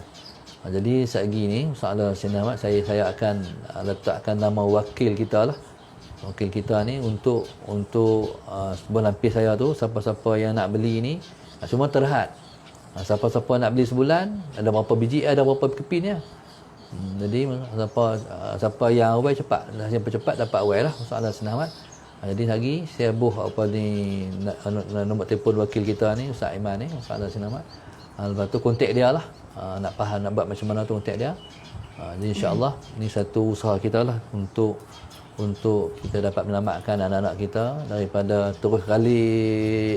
A: Jadi segi ni soalan Sayyidina Ahmad, saya akan letakkan nama wakil kita lah. Wakil kita ni untuk sebuah lampis saya tu, siapa-siapa yang nak beli ni semua terhad. Siapa-siapa nak beli sebulan, ada berapa biji, ada berapa kepin ya. Jadi siapa yang awal cepat, siapa cepat dapat awal lah soalan Sayyidina Ahmad. Jadi lagi saya buh apa ni nombor telefon wakil kita ni Ustaz Iman ni, soalan Sayyidina Ahmad. Lepas tu kontak dia lah. Nak faham nak buat macam mana tu kontak dia. Jadi insya-Allah ni satu usaha kita lah untuk kita dapat menyelamatkan anak-anak kita daripada terus kali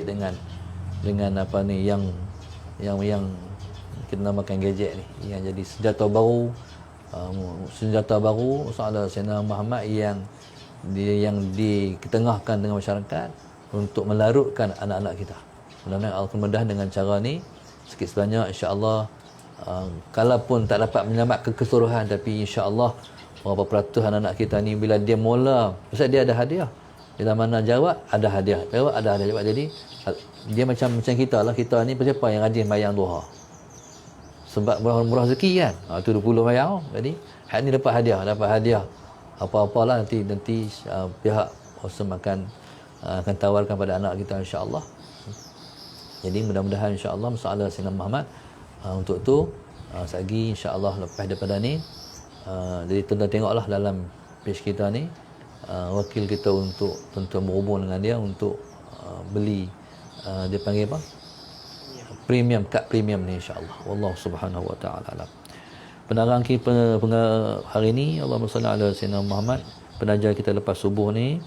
A: dengan apa ni yang kita namakan gadget ni, yang jadi senjata baru soalan Sayyidina Muhammad yang diketengahkan dengan masyarakat untuk melarutkan anak-anak kita. Mudah-mudahan Allah mudah dengan cara ni sikit sebanyak insya-Allah. Kalaupun tak dapat menyelamatkan keseluruhan, tapi insya-Allah berapa peratus anak-anak kita ni bila dia mula, pasal dia ada hadiah. Bila mana jawab ada hadiah. Jawab ada hadiah. Jadi dia macam kita lah. Kita ni siapa yang rajin bayang duha. Sebab murah rezeki kan. Tu 20 bayang. Jadi hari ni dapat hadiah. Apa-apalah nanti pihak Awesome akan tawarkan pada anak kita insya-Allah. Jadi mudah-mudahan insya-Allah masalah Sayyidina Muhammad untuk tu sagi insya-Allah lepas daripada ni jadi tuan-tuan tengoklah dalam page kita ni wakil kita untuk tuan-tuan berhubung dengan dia untuk beli dia panggil apa? Premium, kad premium ni insya-Allah. Wallahu subhanahu wa ta'ala alam. Penerang kita hari ni Allahumma salli ala sayyidina Muhammad. Penajar kita lepas subuh ni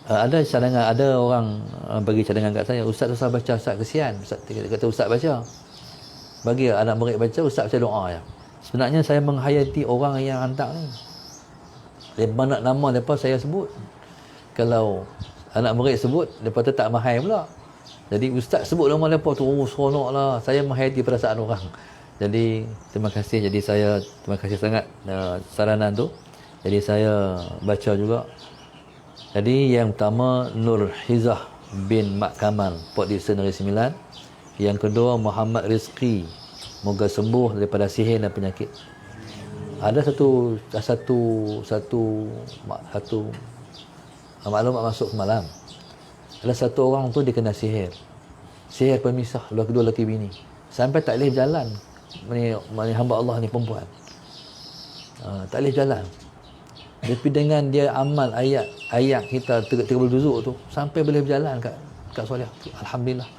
A: ada cadangan, ada orang bagi cadangan kat saya, ustaz baca, ustaz kesian, ustaz kata ustaz baca, bagi anak murid baca, ustaz baca doa je. Sebenarnya saya menghayati orang yang hantar ni, mereka nak nama mereka saya sebut. Kalau anak murid sebut, mereka tu tak mahal pula. Jadi ustaz sebut nama mereka tu, seronok lah. Saya menghayati perasaan orang. Jadi terima kasih. Jadi saya terima kasih sangat saranan tu. Jadi saya baca juga. Jadi yang pertama Nur Hizah bin Mak Kamal, Port Dickson Negeri Sembilan. Yang kedua Muhammad Rizki, moga sembuh daripada sihir dan penyakit. Ada satu maklumat masuk semalam. Ada satu orang tu dia kena sihir pemisah, dua lelaki bini, sampai tak boleh berjalan. Ni hamba Allah ni perempuan, tak boleh berjalan. Tapi dengan dia amal ayat kita 30 juzuk tu sampai boleh berjalan kat solat. Alhamdulillah.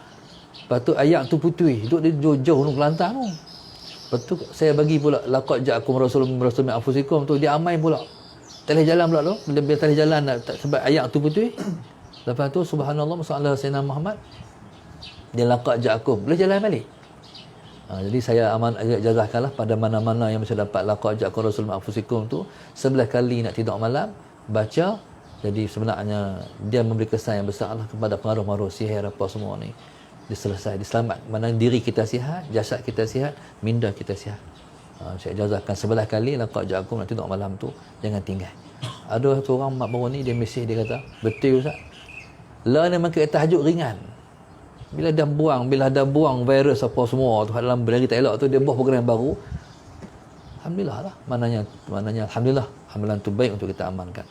A: Lepas tu ayat tu putih, duduk dia jauh tu Kelantan tu. Lepas tu saya bagi pula laqad ja'akum rasulun min anfusikum tu, dia amal pula. Tak boleh jalan pula tu. Bila tak boleh jalan sebab ayat tu putih. Lepas tu subhanallah masalah Sayyidina Muhammad, dia laqad ja'akum, boleh jalan balik. Jadi saya jazahkanlah pada mana-mana yang masih dapat laqad ja'akum rasulun min anfusikum tu 11 kali nak tidur malam baca. Jadi sebenarnya dia memberi kesan yang besar lah kepada pengaruh-pengaruh sihir apa semua ni. Dia selesai, diselamat. Mana diri kita sihat, jasad kita sihat, minda kita sihat. Saya jazahkan 11 kali laqad ja'akum nak tidur malam tu, jangan tinggal. Ada satu orang mak baru ni dia mesej, dia kata, betul Ustaz, lah ni makan tahajud ringan. Bila dah buang virus apa semua tu dalam berlari tak elok tu, dia buat program baru. Alhamdulillah lah. Maknanya alhamdulillah, amalan tu baik untuk kita amalkan.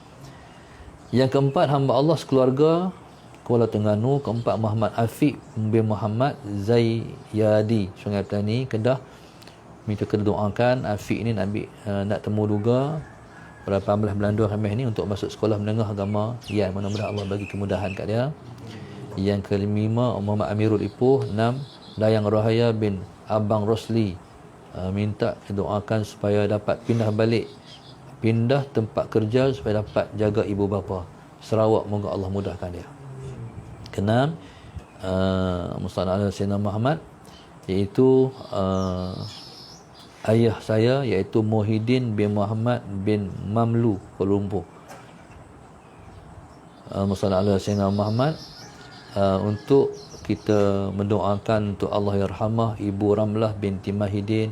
A: Yang keempat, hamba Allah sekeluarga Kuala Terengganu. Keempat, Muhammad Afiq bin Muhammad Zayyadi, Sungai Petani, Kedah. Minta kita doakan Afiq ni nak temu juga pada 18 bulan 2 Khamis ni untuk masuk sekolah menengah agama. Ya, mudah-mudahan Allah bagi kemudahan kat dia. Yang kelima, Muhammad Amirul Ipoh. 6, Dayang Rahaya bin Abang Rosli, minta doakan supaya dapat pindah tempat kerja supaya dapat jaga ibu bapa. Sarawak, moga Allah mudahkan dia. Keenam, Musalla Sayyidina Muhammad, iaitu ayah saya, iaitu Muhyiddin bin Muhammad bin Mamlu, Kuala Lumpur. Musalla Sayyidina Muhammad, untuk kita mendoakan untuk Allah yarhamah Ibu Ramlah binti Mahidin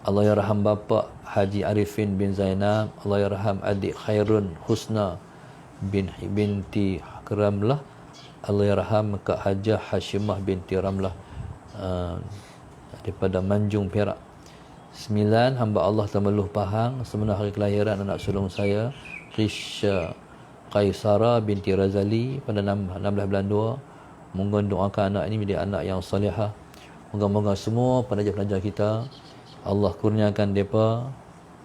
A: Allah yarham bapa Haji Arifin bin Zainab, Allah yarham adik Khairun Husna binti Ramlah, Allah yarham Kak Hajah Hashimah binti Ramlah daripada Manjung, Perak. 9, hamba Allah Tamalluh Pahang, sebenar hari kelahiran anak sulung saya Risha Qaisara binti Razali pada 16 bulan 2. Mohon doakan anak ini menjadi anak yang salihah. Moga-moga semua pelajar-pelajar kita Allah kurniakan mereka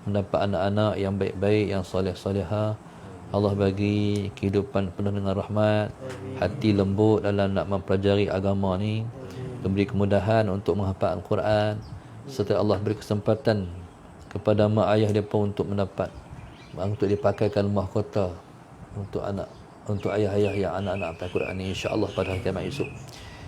A: mendapat anak-anak yang baik-baik, yang soleh-solehah. Allah bagi kehidupan penuh dengan rahmat, hati lembut dalam nak mempelajari agama ni, beri kemudahan untuk menghafal Al-Quran, serta Allah beri kesempatan kepada mak ayah mereka untuk mendapat, untuk dipakaikan mahkota untuk anak, untuk ayah-ayah yang anak-anak hafal Quran ni, insya-Allah pada hari kiamat esok.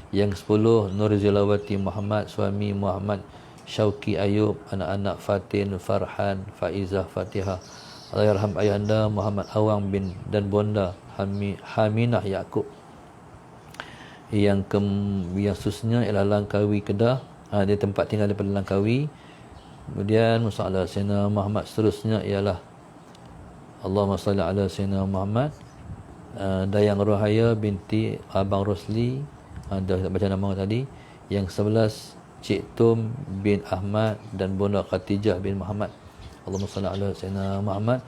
A: Yang 10, Nur Zilawati Muhammad, suami Muhammad Syauki Ayub, anak-anak Fatin, Farhan, Faizah, Fatihah. Allah yarham ayahanda Muhammad Awang bin dan bonda Haminah Yaakob. Yang seterusnya ialah Langkawi, Kedah. Dia tempat tinggal daripada Langkawi. Kemudian masalah Sayyidina Muhammad seterusnya ialah Allahumma salli ala Sayyidina Muhammad. Dayang Rohaya binti Abang Rosli, dah baca nama tadi. Yang 11, Cik Tum bin Ahmad dan bonda Khatijah bin Muhammad. Allahumma salli ala Sayyidina Muhammad.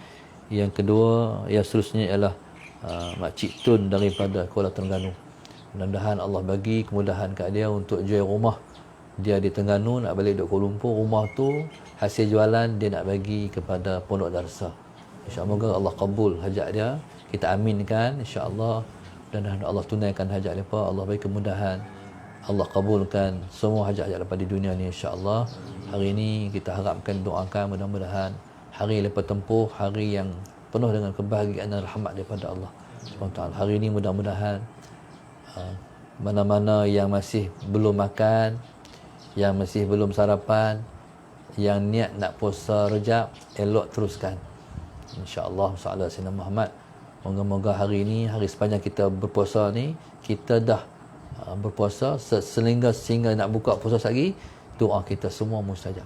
A: Yang kedua, yang seterusnya ialah Mak Cik Tun daripada Kuala Terengganu. Mudah-mudahan Allah bagi kemudahan kat dia untuk jual rumah dia di Terengganu, nak balik duduk Kuala Lumpur. Rumah tu hasil jualan dia nak bagi kepada Pondok Darsa. InsyaAllah Allah kabul hajat dia. Kita aminkan insya-Allah, dan Allah tunaikan hajat mereka. Allah bagi kemudahan, Allah kabulkan semua hajat-hajat lepas di dunia ni insya-Allah. Hari ini kita harapkan, doakan mudah-mudahan hari lepas tempuh hari yang penuh dengan kebahagiaan dan rahmat daripada Allah SWT. Hari ini mudah-mudahan mana-mana yang masih belum makan, yang masih belum sarapan, yang niat nak puasa Rejab, elok teruskan insya-Allah. Sallallahu alaihi wasallam Muhammad. Moga-moga hari ini, hari sepanjang kita berpuasa ni, kita dah berpuasa sehingga nak buka puasa lagi, doa kita semua mustajab.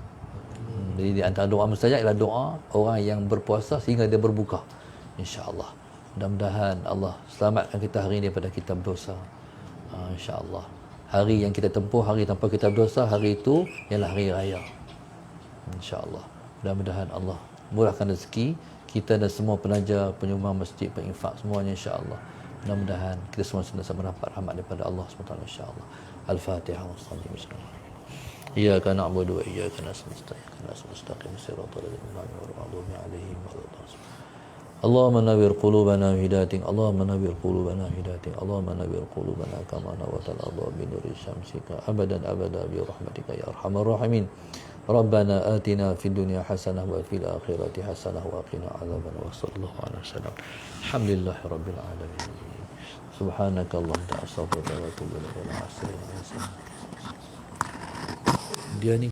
A: Jadi di antara doa mustajab ialah doa orang yang berpuasa sehingga dia berbuka, insya-Allah. Mudah-mudahan Allah selamatkan kita hari ini daripada kitab dosa, insya-Allah. Hari yang kita tempuh, hari tanpa kitab dosa, hari itu ialah hari raya, insya-Allah. Mudah-mudahan Allah murahkan rezeki kita dan semua penaja, penyumbang masjid, penginfak semuanya insya-Allah. Mudah-mudahan kita semua senantiasa mendapat rahmat daripada Allah SWT insya-Allah. Al-Fatihah. Bismillahirrahmanirrahim. Iyyaka na'budu wa iyyaka nasta'in. Shiratal ladzina an'amta 'alaihim ghairil Allahumma nawwir qulubana hidayatin, Allahumma nawwir qulubana hidayatin, Allahumma nawwir qulubana kama nawwartal ardha bi nuri syamsika abadan abada bi rahmatika ya arhamar rahimin. Rabbana atina fid dunya hasanah wa fil akhirati hasanah wa qina adzaban wa sallallahu alaihi wasallam. Alhamdulillahirabbil alamin. Subhanakallahumma wa bihamdika astaghfiruka wa atubu ilaik. Dia ni